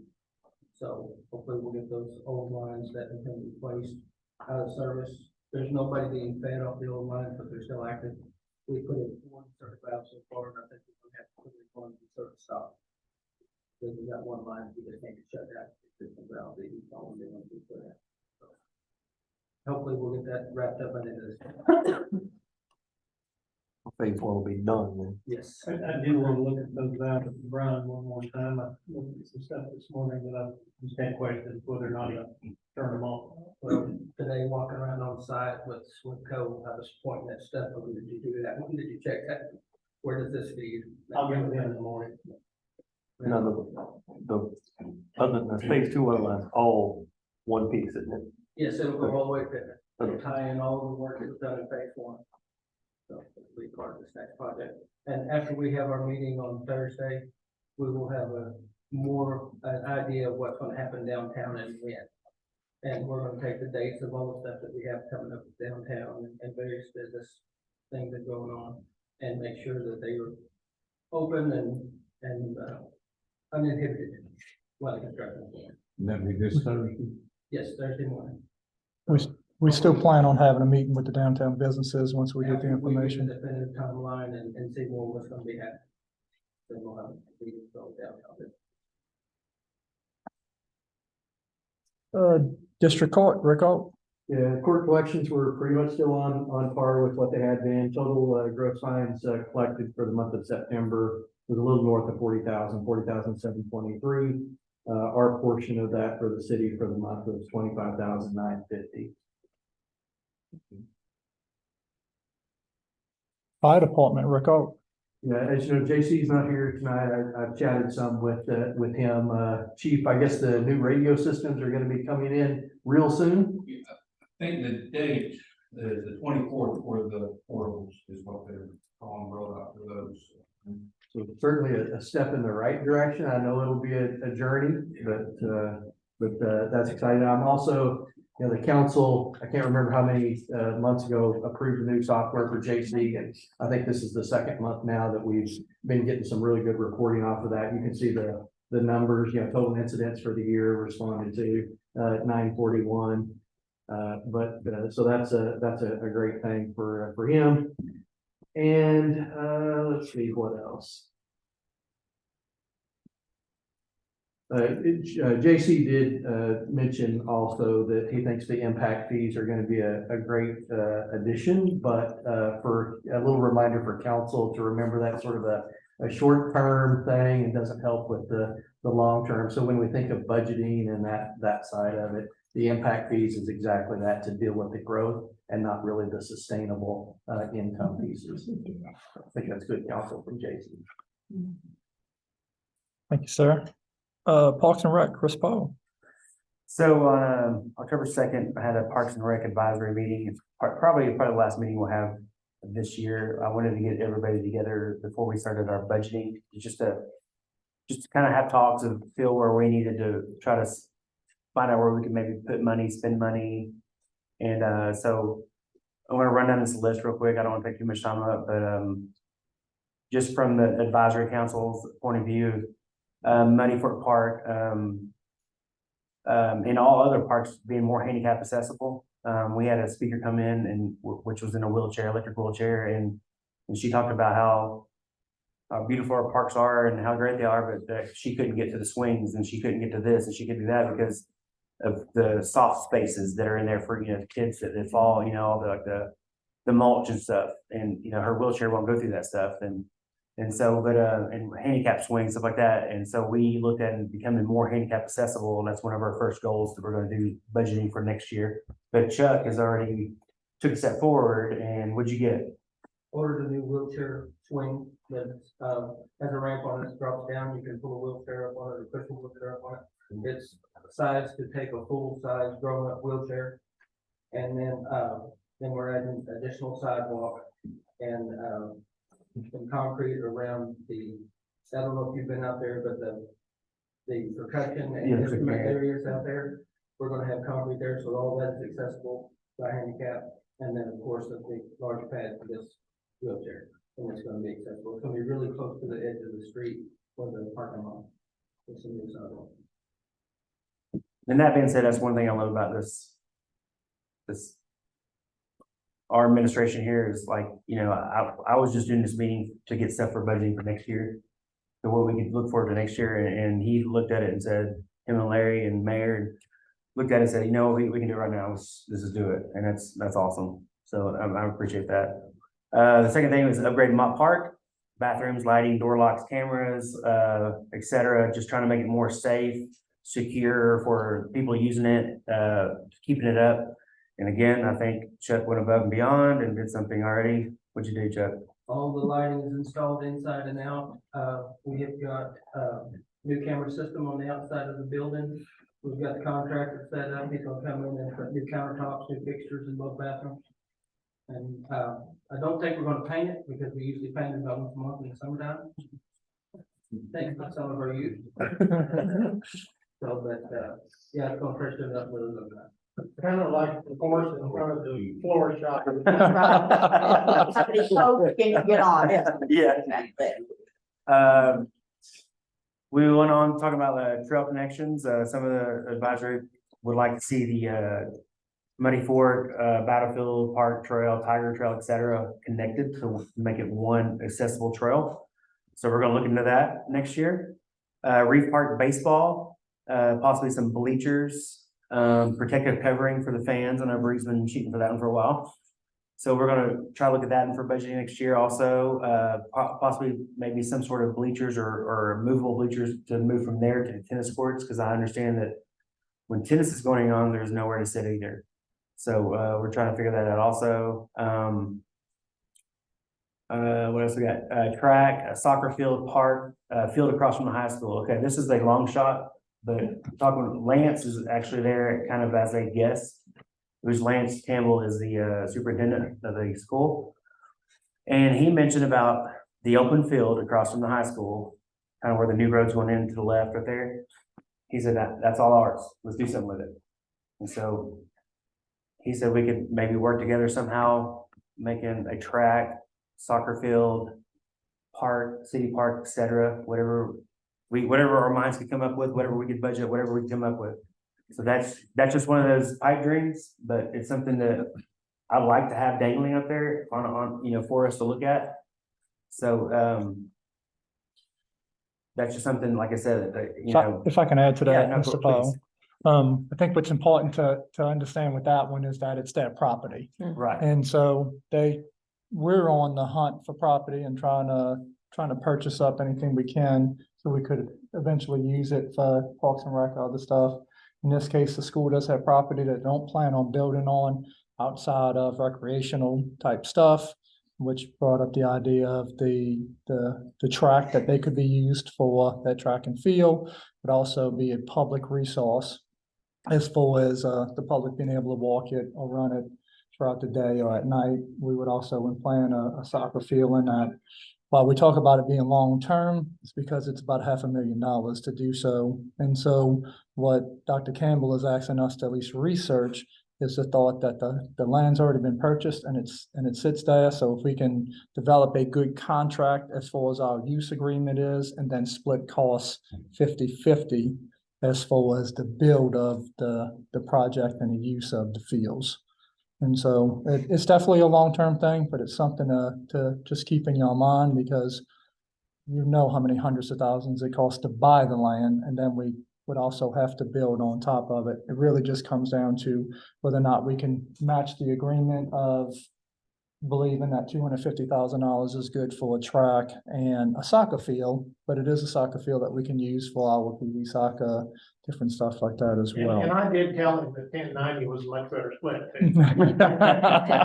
So hopefully we'll get those old lines that have been replaced out of service. There's nobody being fed off the old lines, but they're still active. We put in 1 service valve so far, and I think we're gonna have to put in 1 service stop. Because we got 1 line, we just can't shut down. It's a valve, they need all they want to do for that. So hopefully we'll get that wrapped up by the end of this.
Phase 1 will be done then.
Yes.
I did want to look at those out at Brown one more time. I looked at some stuff this morning that I just had questions whether or not to turn them off.
Well, today walking around on site with code, I was pointing at stuff. When did you do that? When did you check that? Where does this feed?
I'll get it in the morning.
No, the other than the phase 2 water line's all one piece, isn't it?
Yes, it'll go all the way to it'll tie in all the work that was done in phase 1. So it'll be part of this next project. And after we have our meeting on Thursday, we will have an idea of what's gonna happen downtown and when. And we're gonna take the dates of all the stuff that we have coming up downtown and various business things that are going on and make sure that they are open and uninhibited while the construction is going.
That'd be this Thursday.
Yes, Thursday morning.
We still plan on having a meeting with the downtown businesses once we get the
After we
information.
get a definitive timeline and see more what's gonna be happening. Then we'll have a meeting go downtown.
District Court, Rick Alt.
Yeah, court collections were pretty much still on par with what they had been. Total gross fines collected for the month of September was a little north of 40,723. Our portion of that for the city for the month was 25,950.
Fire Department, Rick Alt.
Yeah, as you know, JC's not here tonight. I've chatted some with him. Chief, I guess the new radio systems are gonna be coming in real soon.
I think the date
the 24th for the portables is what they're calling roll out for those.
So certainly a step in the right direction. I know it'll be a journey, but that's exciting. I'm also, you know, the council, I can't remember how many months ago approved the new software for JC. And I think this is the second month now that we've been getting some really good reporting off of that. You can see the numbers, you know, total incidents for the year responded to 941. So that's a great thing for him. And let's see what else. JC did mention also that he thinks the impact fees are going to be a great addition, but for a little reminder for council to remember that sort of a short-term thing and doesn't help with the long term. So when we think of budgeting and that side of it, the impact fees is exactly that, to deal with the growth and not really the sustainable income pieces. I think that's good counsel from Jason.
Thank you, sir. Parks and Rec, Chris Paul.
So on October 2nd, I had a Parks and Rec advisory meeting. It's probably the last meeting we'll have this year. I wanted to get everybody together before we started our budgeting, just to kind of have talks and feel where we needed to try to find out where we could maybe put money, spend money. And so I want to run down this list real quick. I don't want to take too much time up, but just from the advisory council's point of view, money for a park, in all other parks being more handicap accessible. We had a speaker come in and which was in a wheelchair, electric wheelchair, and she talked about how beautiful our parks are and how great they are, but that she couldn't get to the swings and she couldn't get to this and she could do that because of the soft spaces that are in there for, you know, the kids that fall, you know, all the mulch and stuff. And, you know, her wheelchair won't go through that stuff. And so, but and handicap swings, stuff like that. And so we looked at it becoming more handicap accessible. And that's one of our first goals that we're going to do budgeting for next year. But Chuck has already took a step forward. And what'd you get?
Ordered a new wheelchair swing that has a ramp on it, drops down, you can pull a wheelchair up on it, or push a wheelchair up on it. It's sized to take a full-size grown-up wheelchair. And then we're adding additional sidewalk and some concrete around I don't know if you've been out there, but the percussion and instrument areas out there, we're gonna have concrete there, so all that is accessible by handicap. And then, of course, the big large pad for this wheelchair, and it's gonna be accessible. It's gonna be really close to the edge of the street or the parking lot. With some new sidewalk.
And that being said, that's one thing I love about this our administration here is like, you know, I was just doing this meeting to get stuff for budgeting for next year. So what we could look forward to next year, and he looked at it and said, him and Larry and Mayor looked at it and said, you know, we can do it right now. Let's just do it. And that's awesome. So I appreciate that. The second thing was upgrading Mott Park, bathrooms, lighting, door locks, cameras, etc. Just trying to make it more safe, secure for people using it, keeping it up. And again, I think Chuck went above and beyond and did something already. What'd you do, Chuck?
All the lighting is installed inside and out. We have got new camera system on the outside of the building. We've got the contractor set up. He's gonna come in and put new countertops, new fixtures in both bathrooms. And I don't think we're gonna paint it because we usually paint it about once a month in the summertime. Thanks to some of our youth. So, but yeah, it's gonna freshen it up a little bit.
Kind of like the horse in front of the floor shop.
How many coats can you get on it?
Yeah. We went on talking about the trail connections. Some of the advisory would like to see the Muddy Fork, Battlefield Park Trail, Tiger Trail, etc. connected to make it one accessible trail. So we're gonna look into that next year. Reef Park baseball, possibly some bleachers, protective covering for the fans. I know Bree's been shooting for that one for a while. So we're gonna try to look at that for budgeting next year also, possibly maybe some sort of bleachers or movable bleachers to move from there to the tennis courts, because I understand that when tennis is going on, there's nowhere to sit either. So we're trying to figure that out also. What else we got? Track, a soccer field, park, field across from the high school. Okay, this is a long shot, but talking Lance is actually there kind of as a guest. who's Lance Campbell is the superintendent of the school. And he mentioned about the open field across from the high school, kind of where the new road's going in to the left right there. He said that's all ours. Let's do something with it. And so he said we could maybe work together somehow, making a track, soccer field, park, city park, et cetera, whatever our minds could come up with, whatever we could budget, whatever we could come up with. So that's just one of those pipe dreams, but it's something that I'd like to have dangling up there on, for us to look at. So, that's just something, like I said, that,
If I can add to that,
Yeah, no,
Mr.
please.
Powell. I think what's important to understand with that one is that it's their property.
right,
And so we're on the hunt for property and trying to purchase up anything we can so we could eventually use it for Parks and Rec, other stuff. In this case, the school does have property that don't plan on building on outside of recreational type stuff, which brought up the idea of the track that they could be used for that track and field, but also be a public resource as far as the public being able to walk it or run it throughout the day or at night. We would also plan a soccer field in that. While we talk about it being long-term, it's because it's about $500,000 to do so. And so what Dr. Campbell is asking us to at least research is the thought that the land's already been purchased and it sits there. So if we can develop a good contract as far as our use agreement is, and then split costs 50-50 as far as the build of the project and the use of the fields. And so it's definitely a long-term thing, but it's something to just keep in your mind, because you know how many hundreds of thousands it costs to buy the land, and then we would also have to build on top of it. It really just comes down to whether or not we can match the agreement of believing that $250,000 is good for a track and a soccer field, but it is a soccer field that we can use for our PV soccer, different stuff like that as
And
well.
I did tell him that 1090 was a much better split.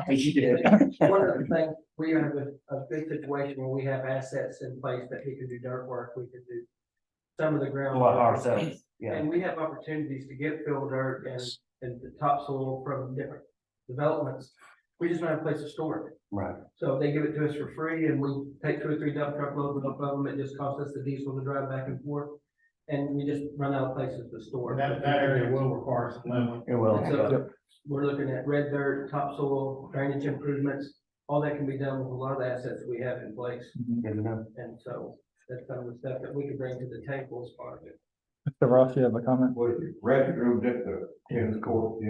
you did.
One of the things, we have a good situation where we have assets in place that we can do dirt work, we can do some of the ground.
Well,
work.
ourselves, yeah.
And we have opportunities to get fill dirt and the topsoil from different developments. We just don't have a place to store it.
Right.
So they give it to us for free, and we take 2 or 3 dump truck loads of them. It just costs us the diesel to drive back and forth. And we just run out of places to store.
That area will require some leveling.
It will.
So we're looking at red dirt, topsoil, drainage improvements. All that can be done with a lot of the assets we have in place.
Good to know.
And so that's kind of the stuff that we can bring to the table as part of it.
Mr. Roth, you have a comment?
What is it, restrooms at the tennis court,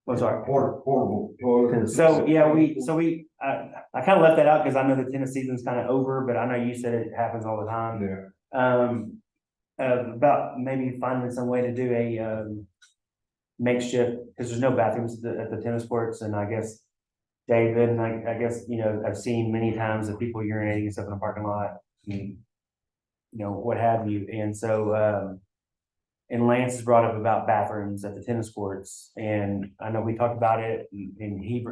I'm sorry.
portable toilet?
So, yeah, I kind of left that out because I know the tennis season's kind of over, but I know you said it happens all the time.
Yeah.
About maybe finding some way to do a, makeshift, because there's no bathrooms at the tennis courts, and I guess David, and I guess, I've seen many times that people urinating and stuff in the parking lot, and, what have you, and so, and Lance has brought up about bathrooms at the tennis courts, and I know we talked about it, and he,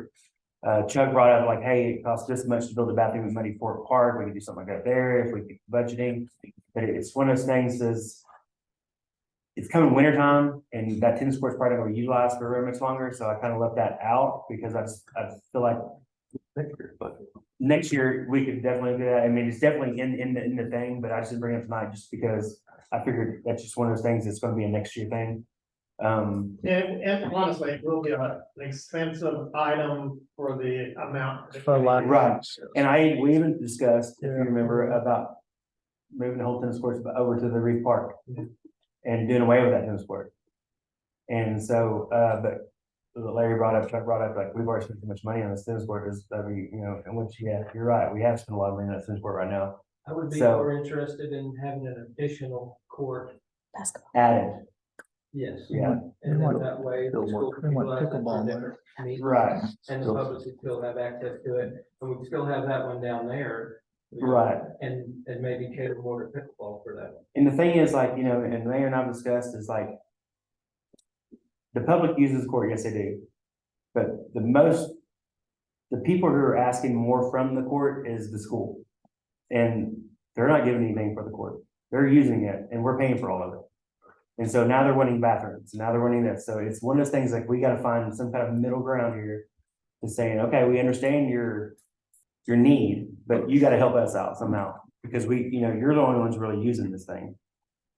Chuck brought up like, hey, it costs this much to build a bathroom at Muddy Fort Park, we could do something like that there, if we keep budgeting, but it's one of those things is, it's coming winter time, and that tennis court's probably not gonna be utilized for very much longer, so I kind of left that out, because I feel like next year, we could definitely do that. I mean, it's definitely in the thing, but I just didn't bring it tonight just because I figured that's just one of those things that's gonna be a next year thing.
And honestly, it will be an expensive item for the amount.
For lack of-
Right. And we even discussed, if
Yeah.
you remember, about moving the whole tennis courts over to the Reef Park and doing away with that tennis court. And so, but Larry brought up, Chuck brought up, like, we've already spent too much money on this tennis court, and which, yeah, you're right, we have spent a lot of money on that tennis court right now.
I would be
So-
more interested in having an additional court.
Basketball.
Added,
Yes.
yeah,
And
want-
then that way. the school can
we want
utilize that for
pickleball
different needs,
right,
And the public can still have access to it, and we can still have that one down there.
right.
And maybe cater more to pickleball for that.
And the thing is, like, and Mayor and I've discussed is like, the public uses the court, yes, they do. But the people who are asking more from the court is the school. And they're not giving anything for the court. They're using it, and we're paying for all of it. And so now they're wanting bathrooms, now they're wanting this, so it's one of those things like we gotta find some kind of middle ground here. To saying, okay, we understand your need, but you gotta help us out somehow, because you're the only ones really using this thing.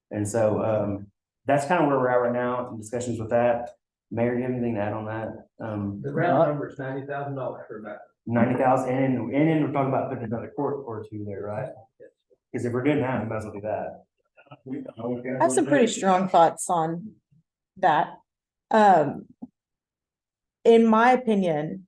And so, that's kind of where we're at right now, in discussions with that. Mayor, do you have anything to add on that?
The ground number is $90,000 for that.
90,000, and then we're talking about putting another court or two there, right? Because if we're doing that, we might as well do that.
I have some pretty strong thoughts on that. In my opinion,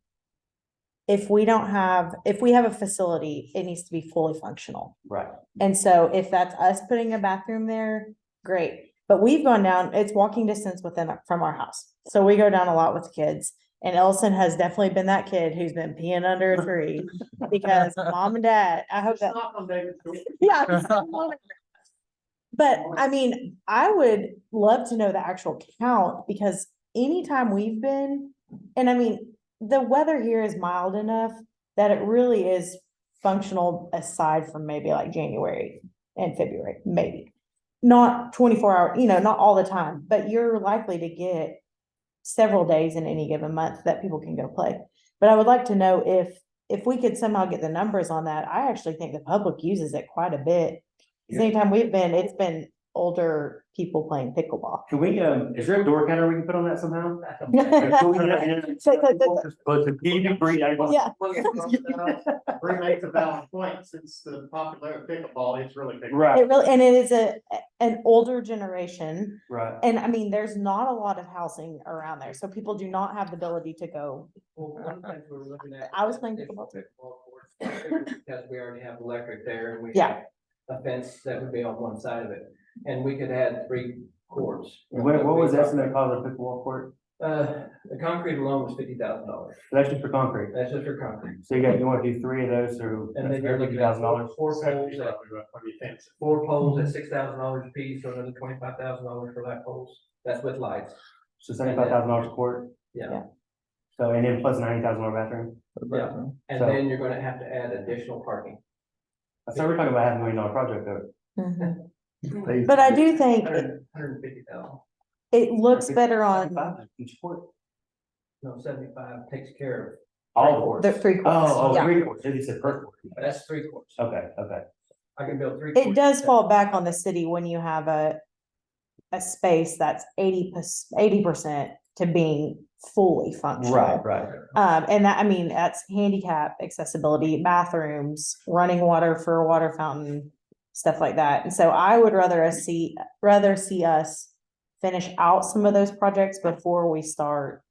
if we have a facility, it needs to be fully functional.
Right.
And so if that's us putting a bathroom there, great. But we've gone down, it's walking distance from our house. So we go down a lot with the kids. And Ellison has definitely been that kid who's been peeing under a tree because mom and dad, I hope that. Yeah. But I mean, I would love to know the actual count because anytime we've been, and I mean, the weather here is mild enough that it really is functional aside from maybe like January and February, maybe. Not 24 hours, not all the time, but you're likely to get several days in any given month that people can go play. But I would like to know if we could somehow get the numbers on that. I actually think the public uses it quite a bit. Because anytime we've been, it's been older people playing pickleball.
Can we, is there a door counter we can put on that somehow?
Yeah.
Bree makes a valid point, since the popular pickleball, it's really big.
Right.
It really, and it is an older generation.
Right.
And I mean, there's not a lot of housing around there, so people do not have the ability to go.
Well, one thing we're looking at.
I was playing pickleball too.
Because we already have electric there and we.
Yeah.
have a fence that would be on one side of it, and we could add 3 courts.
What was the estimate cost of the pickleball court?
The concrete alone was $50,000.
That's just for concrete.
That's just for concrete.
So you want to do 3 of those, so
And then you're looking at
$50,000.
four poles at $6,000 a piece, so another $25,000 for light poles. That's with lights.
So $75,000 a court.
Yeah.
So, and then plus $90,000 bathroom.
Yeah. And
So-
then you're gonna have to add additional parking.
So we're talking about $500,000 project though.
Mhm. But I do think
150,000.
it looks better on
Each court.
No, 75 takes care of.
All courts.
the 3 courts.
Oh,
Yeah.
3 courts. They said per court.
That's 3 courts.
Okay.
I can build 3.
It
courts.
does fall back on the city when you have a space that's 80% to being fully functional.
Right.
And that, I mean, that's handicap accessibility, bathrooms, running water for a water fountain, stuff like that. And so I would rather see us finish out some of those projects before we start.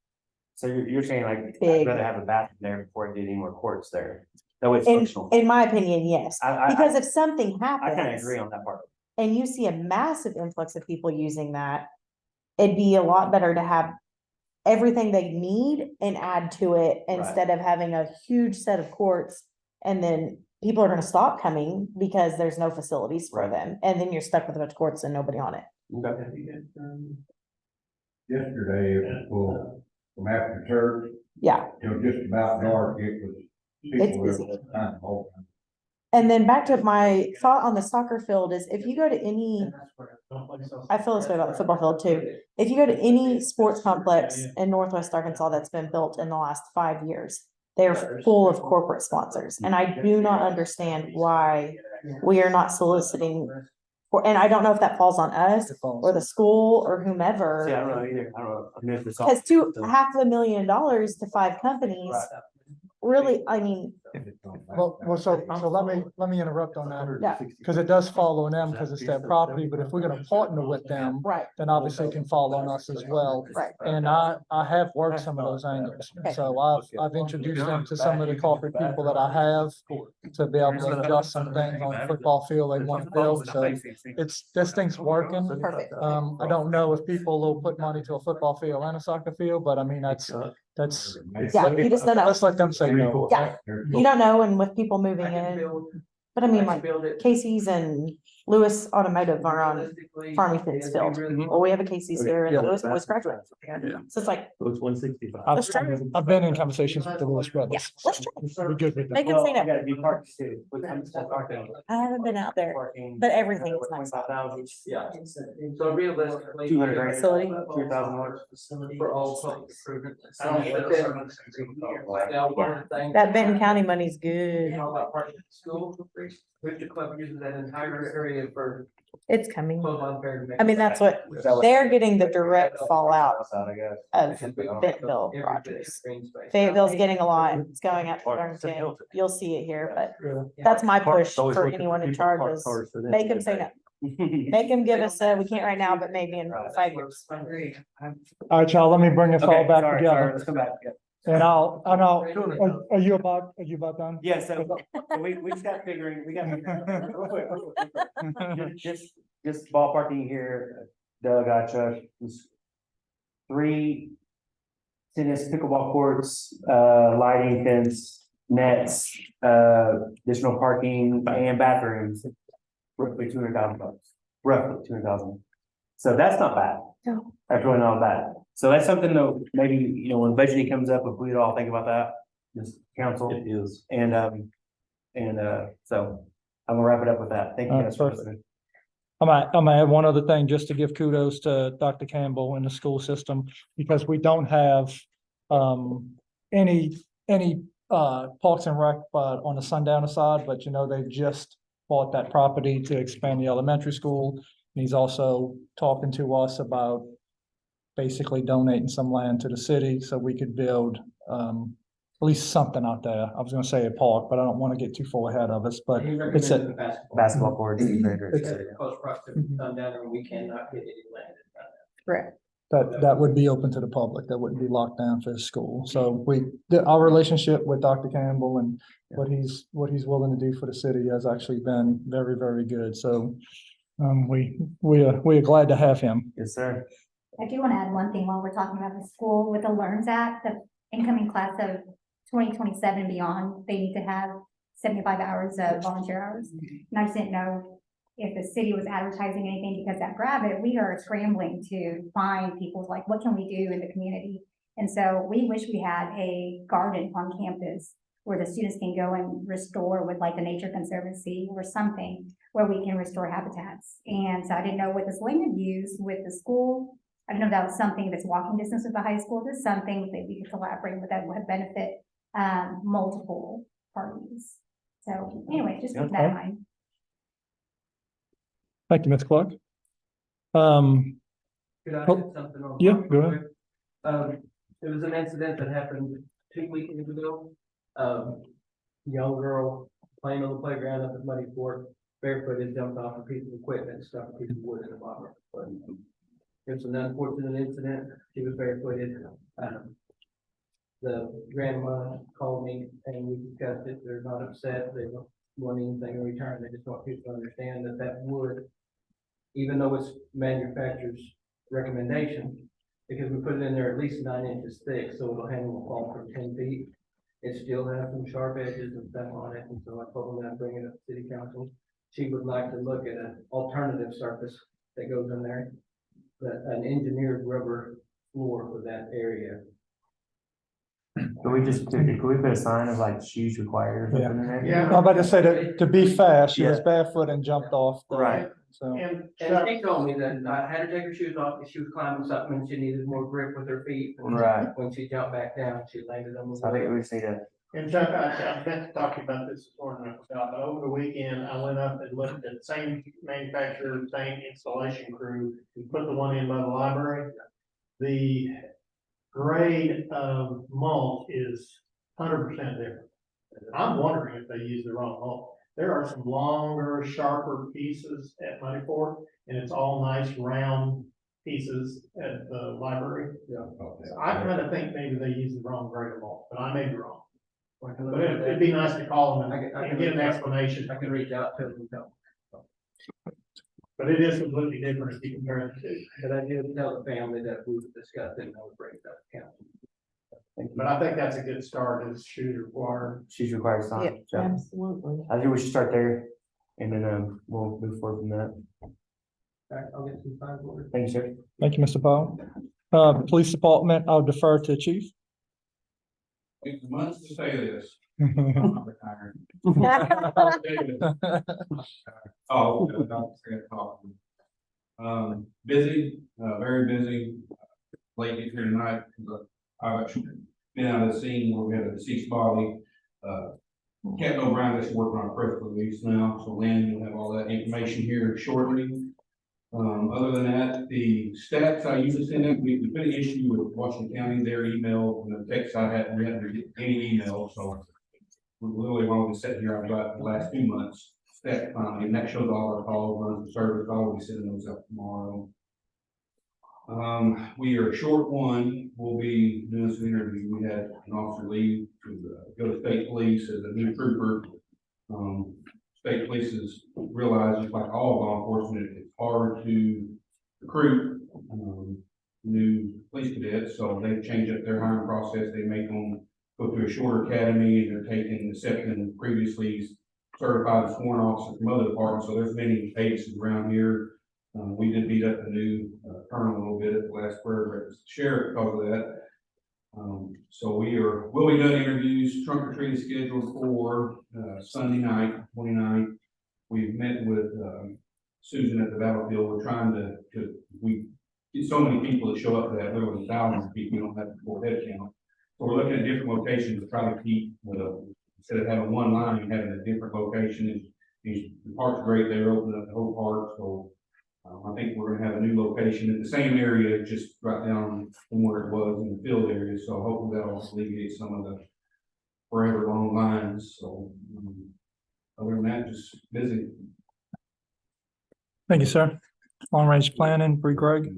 So you're saying like, I'd
Big.
rather have a bathroom there before I did any more courts there. That way it's
In,
functional.
in my opinion, yes, because if something
I kind of
happens
agree on that part.
and you see a massive influx of people using that, it'd be a lot better to have everything they need and add to it instead of having a huge set of courts. And then people are gonna stop coming because there's no facilities for them. And then you're stuck with a bunch of courts and nobody on it.
Okay.
Yesterday, it was full from after church
Yeah.
till just about dark, it was.
It's
people there
busy.
all the time, all the time.
And then back to my thought on the soccer field is if you go to any, I feel this way about the football field too. If you go to any sports complex in Northwest Arkansas that's been built in the last 5 years, they're full of corporate sponsors. And I do not understand why we are not soliciting for, and I don't know if that falls on us or the school or whomever.
See, I don't know either. I don't know. I mean, if it's all-
Because $500,000 to 5 companies, really, I mean,
Well, so let me interrupt on that,
yeah,
because it does fall on them, because it's their property, but if we're gonna partner with them,
right,
then obviously it can fall on us as well.
right.
And I have worked some of those angles, so I've introduced them to some of the corporate people that I have to be able to adjust some things on the football field they want to build, so this thing's working.
Perfect.
I don't know if people will put money to a football field and a soccer field, but I mean, that's,
Yeah, you just don't know.
let's let them say no.
Yeah. You don't know, and with people moving
I can
in,
build,
but I mean,
I can
like
build it.
Casey's and Lewis Automotive are on Farmington's field. Well, we have a Casey's here and
Yeah.
Lewis was graduate.
Yeah.
So it's like,
It's 165.
I've,
Let's try it.
I've been in conversations with the Lewis
yeah,
brothers.
let's try.
We're good with that.
Make them say no.
Gotta do parks too. I'm still parking.
I haven't been out there,
Parking.
but everything is nice.
25,000. Yeah. So realistically.
200 grand. Facility.
$2,000 for all public improvements.
That Benton County money's good.
How about parking at school? Bridge Club uses that entire area for
It's coming.
clothesline fair to make.
I mean, that's what, they're getting the direct fallout of Bentonville
Every
Rogers.
green space.
Fayetteville's getting a lot. It's going out to Darrington. You'll see it here, but that's my push for anyone in charge is make them say no. Make them give us, we can't right now, but maybe in 5 years.
All right, y'all, let me bring us all back together.
Let's come back.
And are you about done?
Yeah, so we just got figuring, just ballparking here, Doug, I trust, was 3 tennis pickleball courts, lighting, fence, nets, additional parking and bathrooms, roughly $200,000, roughly 200,000. So that's not bad.
No.
That's really not bad. So that's something that maybe, when budgeting comes up, if we'd all think about that, just council.
It is.
And so I'm gonna wrap it up with that. Thank you guys for
Perfect.
listening.
I might add one other thing, just to give kudos to Dr. Campbell and the school system, because we don't have any Parks and Rec on the Sundowner side, but they've just bought that property to expand the elementary school. And he's also talking to us about basically donating some land to the city so we could build at least something out there. I was gonna say a park, but I don't want to get too far ahead of us, but it's a,
Basketball courts.
Close proximity to Sundowner, and we cannot get any land.
Correct.
that would be open to the public. That wouldn't be locked down for the school. So our relationship with Dr. Campbell and what he's willing to do for the city has actually been very, very good. So we are glad to have him.
Yes, sir.
I do want to add one thing while we're talking about the school with the LEARNS Act, the incoming class of 2027 and beyond, they need to have 75 hours of volunteer hours. And I just didn't know if the city was advertising anything because at Gravit, we are scrambling to find people like, what can we do in the community? And so we wish we had a garden on campus where the students can go and restore with like the Nature Conservancy or something where we can restore habitats. And so I didn't know what this land used with the school. I don't know if that was something that's walking distance with the high school. There's something that we could collaborate with that would benefit multiple parties. So anyway, just keep that in mind.
Thank you, Ms. Clark.
Could I
Oh,
add something on?
yeah,
that
go
real
ahead.
quick? There was an incident that happened 2 weekends ago. Young girl playing on the playground up at Muddy Fork, barefooted, jumped off a piece of equipment, and stuck a piece of wood in the bottom of her foot. It was an unfortunate incident. She was barefooted. The grandma called me and we discussed it. They're not upset. They don't want anything in return. They just want people to understand that that wood, even though it's manufacturer's recommendation, because we put it in there at least 9 inches thick, so it'll handle a fall from 10 feet. It still has some sharp edges and stuff on it, and so I told them that I'd bring it up to city council. She would like to look at an alternative surface that goes in there, but an engineered rubber floor for that area.
Could we put a sign of like shoes required or something in there?
Yeah.
I'm about to say that to be fair, she was barefoot and jumped off.
Right.
So,
And
And she told me that I had her take her shoes off because she was climbing something and she needed more grip with her feet. And
Right.
when she jumped back down, she landed on the.
So I think we just need to.
And Chuck, I meant to talk to you about this morning, but over the weekend, I went up and looked at the same manufacturer, same installation crew, who put the one in by the library. The grade of mulch is 100% different. I'm wondering if they used the wrong mulch. There are some longer, sharper pieces at Muddy Fork, and it's all nice round pieces at the library. So I kind of think maybe they used the wrong grade of mulch, but I may be wrong. But it'd be nice to call them and get an explanation.
I can reach out to them and tell them.
But it is completely different if you compare it to.
But I did tell the family that we would discuss it and I would bring it up to council.
But I think that's a good start, is shoes required.
Shoes required sign.
yeah, absolutely.
I think we should start there. And then, we'll move forward from that.
I'll get some time for it.
Thank you, sir.
Thank you, Mr. Powell. Police Department, I'll defer to Chief.
It's much to say this. Oh, okay, don't say it, talk. Busy, very busy. Late here tonight, I've actually been out of the scene where we had a deceased body. Captain O'Brien is working on a press release now, so Lynn will have all that information here shortly. Other than that, the stats I usually send out, we've been an issue with Washington County, their email, and the text I had, we hadn't get any email, so. We literally, while we've been sitting here, I've got the last 2 months, stat finally, and that shows all our calls, runs the service, I'll be sending those out tomorrow. We are short one, we'll be doing some interview, we had an officer leave to go to state police as a new trooper. State police has realized, just like all law enforcement, it's hard to recruit new police cadets, so they've changed up their hiring process. They make them go through a shorter academy, and they're taking, accepting previously certified sworn officers from other departments, so there's many agencies around here. We did beat up the new colonel a little bit at the last prayer, but sheriff because of that. So we'll be doing interviews. Trunk or treat is scheduled for Sunday night, 29th. We've met with Susan at the battlefield. We're trying to we get so many people that show up to that, literally thousands of people. We don't have the full head count. So we're looking at different locations to try to keep instead of having one line, having a different location. The park's great. They're opening up the whole park, so. I think we're gonna have a new location in the same area, just right down from where it was in the field area, so hopefully that'll alleviate some of the forever long lines, so. Other than that, just busy.
Thank you, sir. Long range planning, Bree Greg.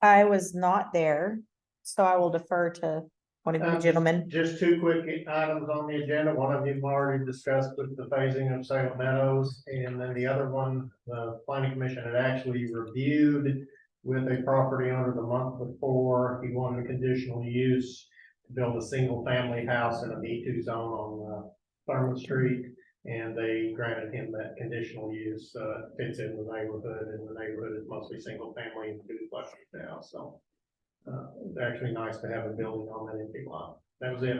I was not there, so I will defer to one of you gentlemen.
Just 2 quick items on the agenda. One of you already discussed with the phasing of Salem Meadows, and then the other one, the planning commission had actually reviewed with a property owner the month before. He wanted a conditional use to build a single family house in a B2 zone on Thurman Street, and they granted him that conditional use. Fits in the neighborhood, and the neighborhood is mostly single family and duplex now, so. It's actually nice to have a building on that empty lot. That was it.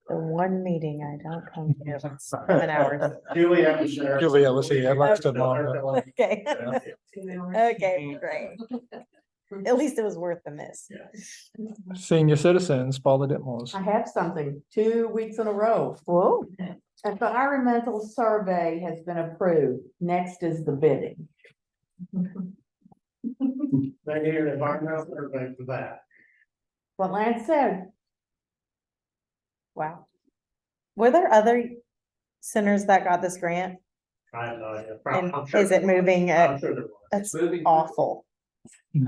The one meeting I don't come to, 7 hours.
Juliet was there.
Juliet was here. Let's go on.
Okay. Okay, great. At least it was worth the miss.
Senior citizens, Paula Ditmos.
I have something, 2 weeks in a row.
Whoa.
The environmental survey has been approved. Next is the bidding.
They need an environmental survey for that.
What Lance said.
Wow. Were there other centers that got this grant?
I have no idea.
And
I'm sure
is it
there was.
moving?
I'm sure there was.
That's
Moving.
awful.
It's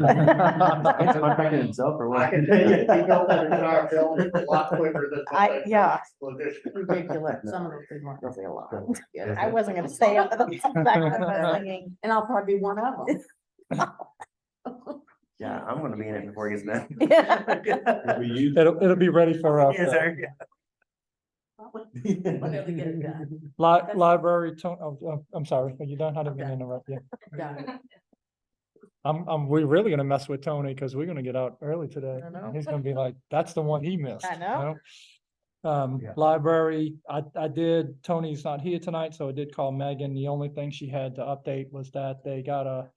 contracted itself or
I
what?
can tell you, if you build that entire building a lot quicker than.
Yeah.
Ridiculous. Some of those people aren't really a lot.
I wasn't gonna say it, but that's exactly what I was thinking.
And I'll probably be one of them.
Yeah, I'm gonna be in it before it gets done.
Yeah.
It'll be ready for
Yes, sir.
Whatever get it done.
library. I'm sorry. Are you done? I didn't mean to interrupt you.
Done.
We're really gonna mess with Tony because we're gonna get out early today.
I know.
He's gonna be like, that's the one he missed.
I know.
You know? Library, I did, Tony's not here tonight, so I did call Megan. The only thing she had to update was that they got a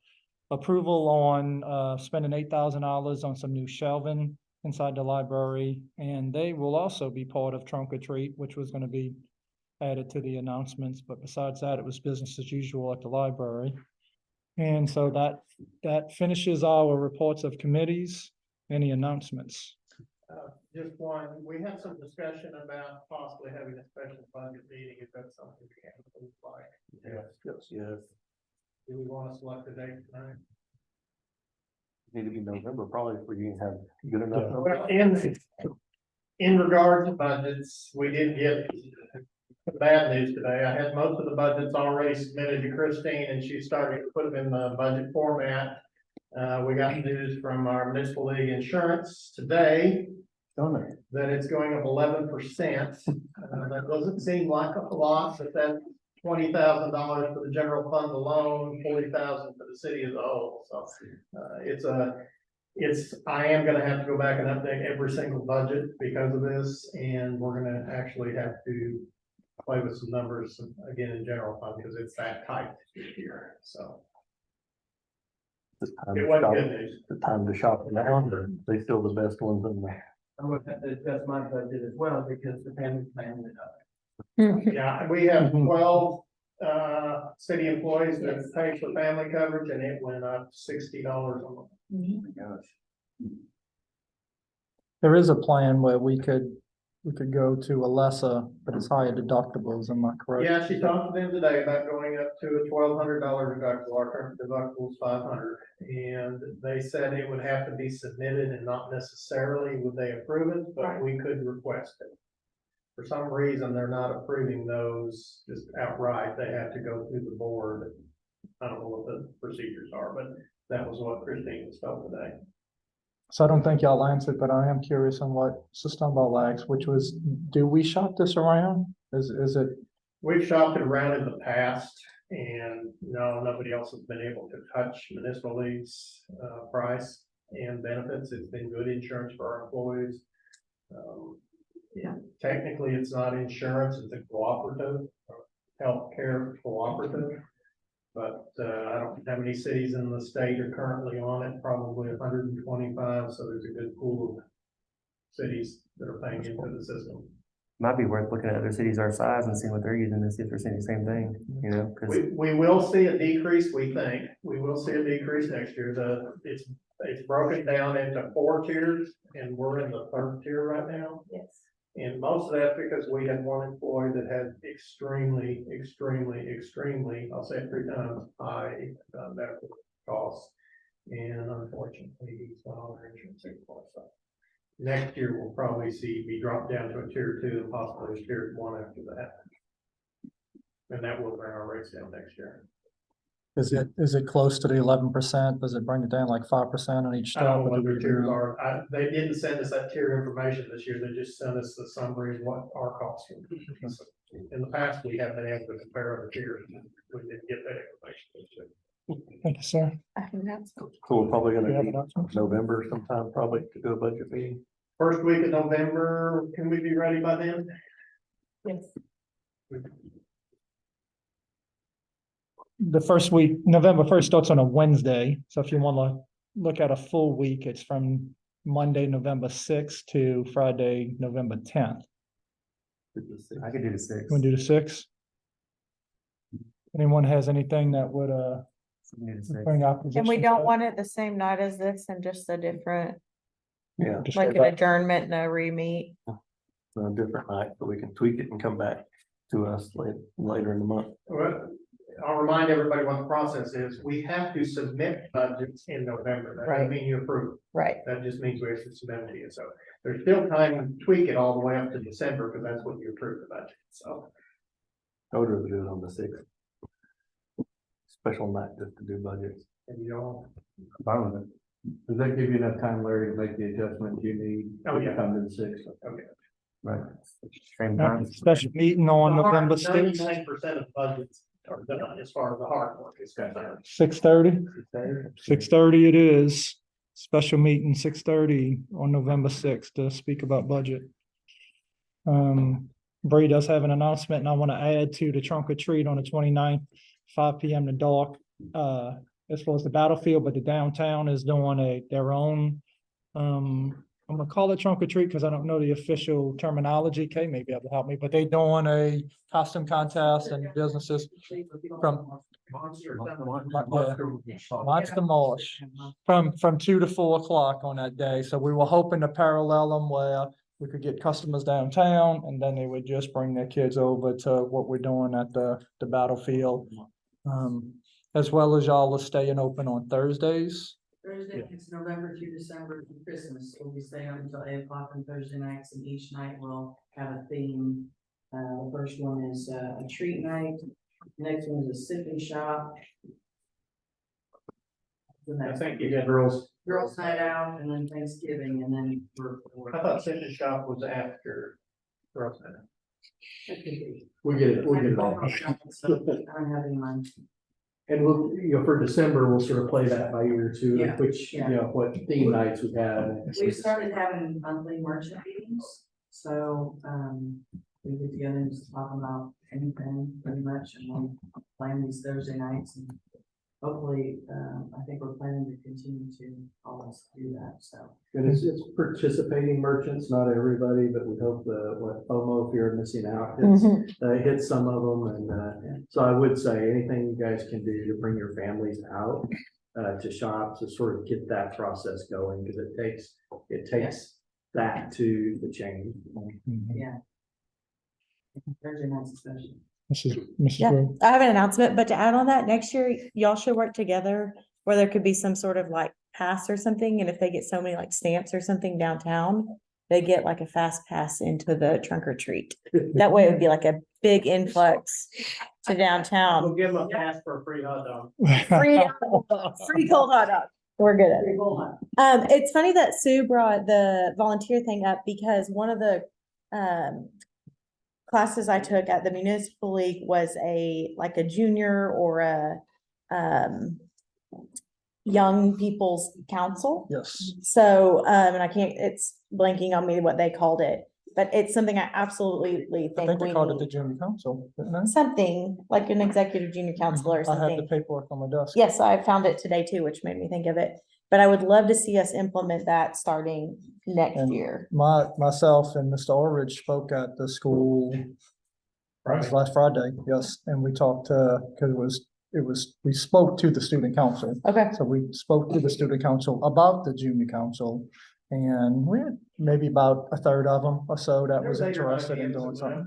approval on spending $8,000 on some new shelving inside the library, and they will also be part of Trunk or Treat, which was gonna be added to the announcements, but besides that, it was business as usual at the library. And so that finishes our reports of committees. Any announcements?
Just one, we had some discussion about possibly having a special budget meeting, if that's something we can look like.
Yes.
Do we want to select a date tonight?
Need to be November, probably, for you to have good enough.
Well, in regard to budgets, we did get bad news today. I had most of the budgets already submitted to Christine, and she started to put them in the budget format. We got news from our municipal league insurance today that it's going up 11%. That doesn't seem like a lot, but that $20,000 for the general fund alone, $40,000 for the city as a whole, so. I am gonna have to go back and update every single budget because of this, and we're gonna actually have to play with some numbers again in general fund, because it's that tight this year, so.
It's time
It
to
wasn't
shop-
good news.
the time to shop around, or they still the best ones in there?
I'm gonna have to adjust my budget as well because the family plan went up.
Yeah, we have 12 city employees that pay for family coverage, and it went up $60 a month.
There is a plan where we could go to a lesser, but it's higher deductibles, am I correct?
Yeah, she talked to them today about going up to a $1,200 deductible. Our current deductible is $500. And they said it would have to be submitted, and not necessarily would they approve it, but we could request it. For some reason, they're not approving those just outright. They have to go through the board. I don't know what the procedures are, but that was what Christine was told today.
So I don't think y'all answered, but I am curious on what Stumble asked, which was, do we shop this around? Is it,
We've shopped it around in the past, and no, nobody else has been able to touch municipal league's price and benefits. It's been good insurance for our employees. Yeah, technically, it's not insurance, it's a cooperative, healthcare cooperative. But I don't know how many cities in the state are currently on it, probably 125, so there's a good pool of cities that are paying into the system.
Might be worth looking at other cities our size and seeing what they're using to see if they're seeing the same thing, you know, because
We will see a decrease, we think. We will see a decrease next year. It's broken down into 4 tiers, and we're in the 3rd tier right now.
Yes.
And most of that because we had one employee that had extremely, I'll say it 3 times, high medical costs. And unfortunately, he's not on our insurance anymore, so. Next year, we'll probably be dropped down to a tier 2 and possibly a tier 1 after that. And that will bring our rates down next year.
is it close to the 11%? Does it bring it down like 5% on each
I don't
step?
know
or
what
do
their
we
tiers
know?
are. They didn't send us that tier information this year. They just sent us the summary of what our costs were. In the past, we haven't been able to compare other tiers. We didn't get that information this year.
Thank you, sir.
So we're probably
Do you have
gonna be
announcements?
November sometime, probably to do a budget meeting.
First week of November, can we be ready by then?
Yes.
The first week, November 1st starts on a Wednesday, so if you want to look at a full week, it's from Monday, November 6th to Friday, November 10th.
I could do the 6th.
Want to do the 6th? Anyone has anything that would, bring opposition?
And we don't want it the same night as this and just a different,
Yeah,
Just
like
go
an
back.
adjournment, no re-meet.
on a different night, but we can tweak it and come back to us later in the month.
Well, I'll remind everybody what the process is. We have to submit budgets in November. That doesn't
Right.
mean you approve.
Right.
That just means we have to submit to you. So there's still time to tweak it all the way up to December, because that's when you approve the budget. So.
I would rather do it on the 6th. Special night just to do budgets.
And you all.
Fine with it.
Does that give you enough time, Larry, to make the adjustments you need?
Oh, yeah.
Come to the 6th.
Okay.
Right. Same time.
Special meeting on November 6th,
99% of budgets are done as far as the hard work is concerned.
6:30? 6:30 it is. Special meeting, 6:30 on November 6th to speak about budget. Bree does have an announcement, and I want to add to the trunk or treat on the 29th, 5 p.m. to dark. As far as the battlefield, but the downtown is doing their own, I'm gonna call it trunk or treat because I don't know the official terminology. Kay may be able to help me, but they doing a costume contest and businesses from Monster Marsh from 2 to 4 o'clock on that day. So we were hoping to parallel them where we could get customers downtown and then they would just bring their kids over to what we're doing at the battlefield. As well as y'all are staying open on Thursdays.
Thursday, it's November through December through Christmas, so we stay on until 8 o'clock on Thursday nights, and each night we'll have a theme. The first one is a treat night, the next one is a sip and shop. The
I
next
think you did girls.
girls' night out, and then Thanksgiving, and then
I thought Cindy Shop was after girls' night.
We get it, we get it all.
So I don't have any money.
And we'll, for December, we'll sort of play that by ear too,
Yeah,
which,
yeah.
what theme nights we have.
We've started having monthly merchant meetings, so, we get together and just talk about anything pretty much, and we plan these Thursday nights, and hopefully, I think we're planning to continue to always do that, so.
And it's participating merchants, not everybody, but we hope what FOMO, fear of missing out, hits some of them. And, so I would say anything you guys can do to bring your families out, to shop, to sort of get that process going, because it takes that to the change.
Yeah. Thursday nights especially.
Mrs.
Yeah,
Grove.
I have an announcement, but to add on that, next year, y'all should work together where there could be some sort of like pass or something, and if they get so many like stamps or something downtown, they get like a fast pass into the trunk or treat. That way it would be like a big influx to
We'll
downtown.
give them a pass for a free hot dog.
Free cold hot dog. We're good at it. It's funny that Sue brought the volunteer thing up because one of the, classes I took at the municipal league was like a junior or a, young people's council.
Yes.
So, and I can't, it's blanking on me what they called it, but it's something I absolutely
I
think
think
we
they called it the
need.
junior council, didn't they?
Something like an executive junior council or
I have the
something.
paperwork on my desk.
Yes, I found it today too, which made me think of it. But I would love to see us implement that starting next
And
year.
Myself and Mr. Orridge spoke at the school. That was last Friday, yes, and we talked, because we spoke to the student council.
Okay.
So we spoke to the student council about the junior council. And we had maybe about a third of them or so that was interested in doing something.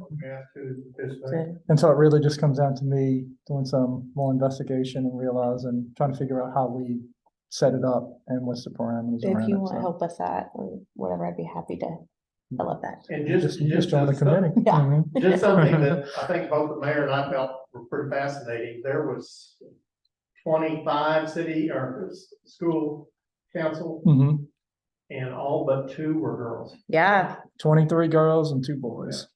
And so it really just comes down to me doing some more investigation and realizing, trying to figure out how we set it up and what's the parameters
If
around
you
it.
want to
So
help us that or whatever, I'd be happy to. I love that.
And
you just join the
as
committee.
Yeah.
Mhm.
just something that I think both the mayor and I felt were pretty fascinating. There was 25 city or school council,
Mhm.
and all but 2 were girls.
Yeah,
23 girls and 2 boys.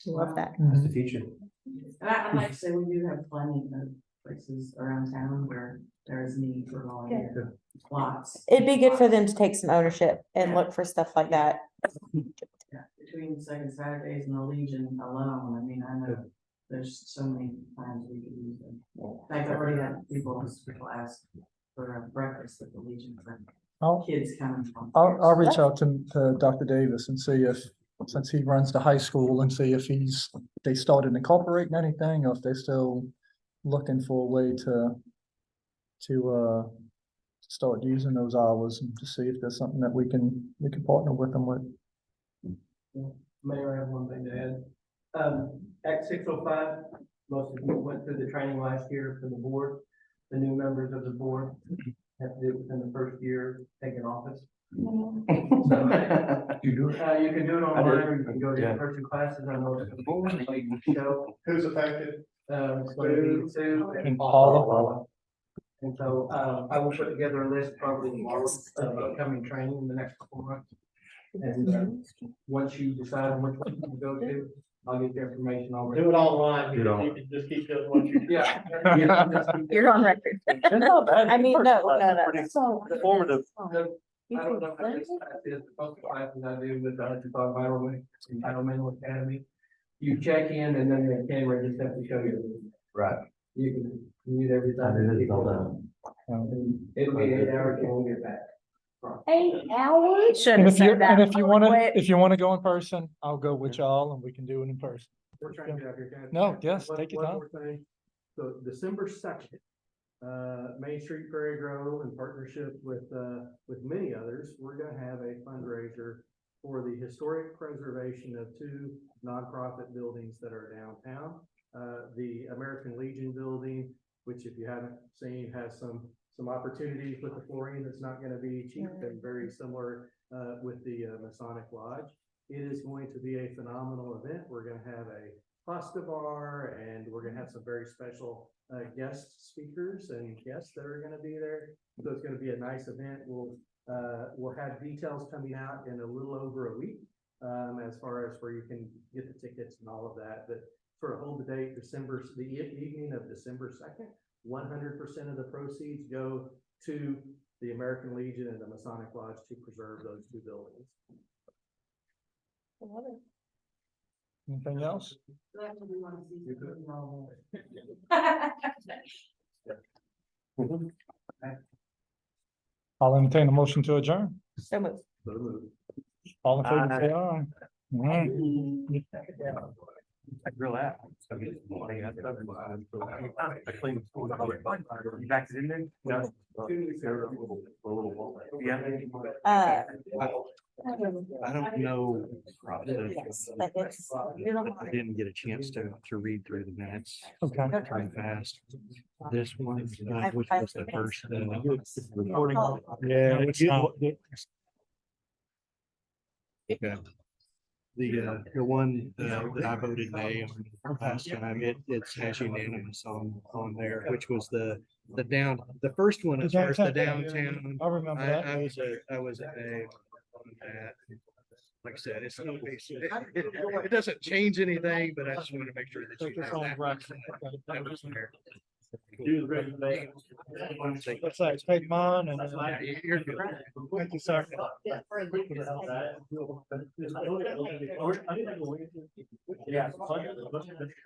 love that.
That's the future.
And I'd like to say we do have plenty of places around town where there is need for volunteer. Lots.
It'd be good for them to take some ownership and look for stuff like that.
Yeah, between Second Saturdays and the Legion alone, I mean, I know there's so many times we could use them. In fact, I already had people ask for a breakfast at the Legion for kids coming from.
I'll reach out to Dr. Davis and see if, since he runs the high school, and see if they started incorporating anything, or if they're still looking for a way to start using those hours, and to see if there's something that we can partner with them with.
Mayor, I have one thing to add. Act 605, most of you went through the training last year for the board. The new members of the board have to do it within the first year taking office. So,
You do it.
you can do it online, or you can go to in-person classes. I know it's the board, you can show.
Who's affected?
It's going to be Sue
And Paula.
And so, I will put together a list probably tomorrow of upcoming training in the next couple of months. And, once you decide on which one you go to, I'll get the information over.
Do it online.
Do it all.
You can just keep doing what you do.
Yeah.
You're on record. I mean, no. So.
Informative.
I don't know how this class is, the most classes I do with the Huntington Environment, Environmental Academy. You check in and then the camera just have to show you.
Right.
You can mute everything. It'll be 8 hours and we'll get back.
8 hours?
Should
And
have
if you,
said that.
and if you wanna,
quick.
if you wanna go in person, I'll go with y'all and we can do it in person.
We're trying to get out here, guys.
No, yes,
One-
take your
one
time.
more thing. So December 2nd, Main Street Prairie Grove, in partnership with many others, we're gonna have a fundraiser for the historic preservation of 2 nonprofit buildings that are downtown. The American Legion building, which if you haven't seen, has some opportunities with the flooring that's not gonna be cheap, and very similar with the Masonic Lodge. It is going to be a phenomenal event. We're gonna have a pasta bar, and we're gonna have some very special guest speakers and guests that are gonna be there. So it's gonna be a nice event. We'll have details coming out in a little over a week.
as far as where you can get the tickets and all of that, but for a hold the date, the evening of December 2nd, 100% of the proceeds go to the American Legion and the Masonic Lodge to preserve those two buildings.
Anything else?
That's what we want to see.
I'll entertain a motion to adjourn.
So moved.
All in favor, say aye. All right.
I grill out. I clean the school. You back it in there? No. Yeah.
I don't know.
Yes, but it's.
I didn't get a chance to read through the minutes
Okay.
very fast. This one,
I've-
which was the first,
Recording. Yeah, it's not.
okay. The one, that I voted nay on last time, it has unanimous on there, which was the first one, as far as the downtown.
I remember that.
I was a nay on that. Like I said, it's no big, it doesn't change anything, but I just want to make sure that you have that. That was there.
Let's say, take mine and.
You're good.
Thank you, sir.
Yeah.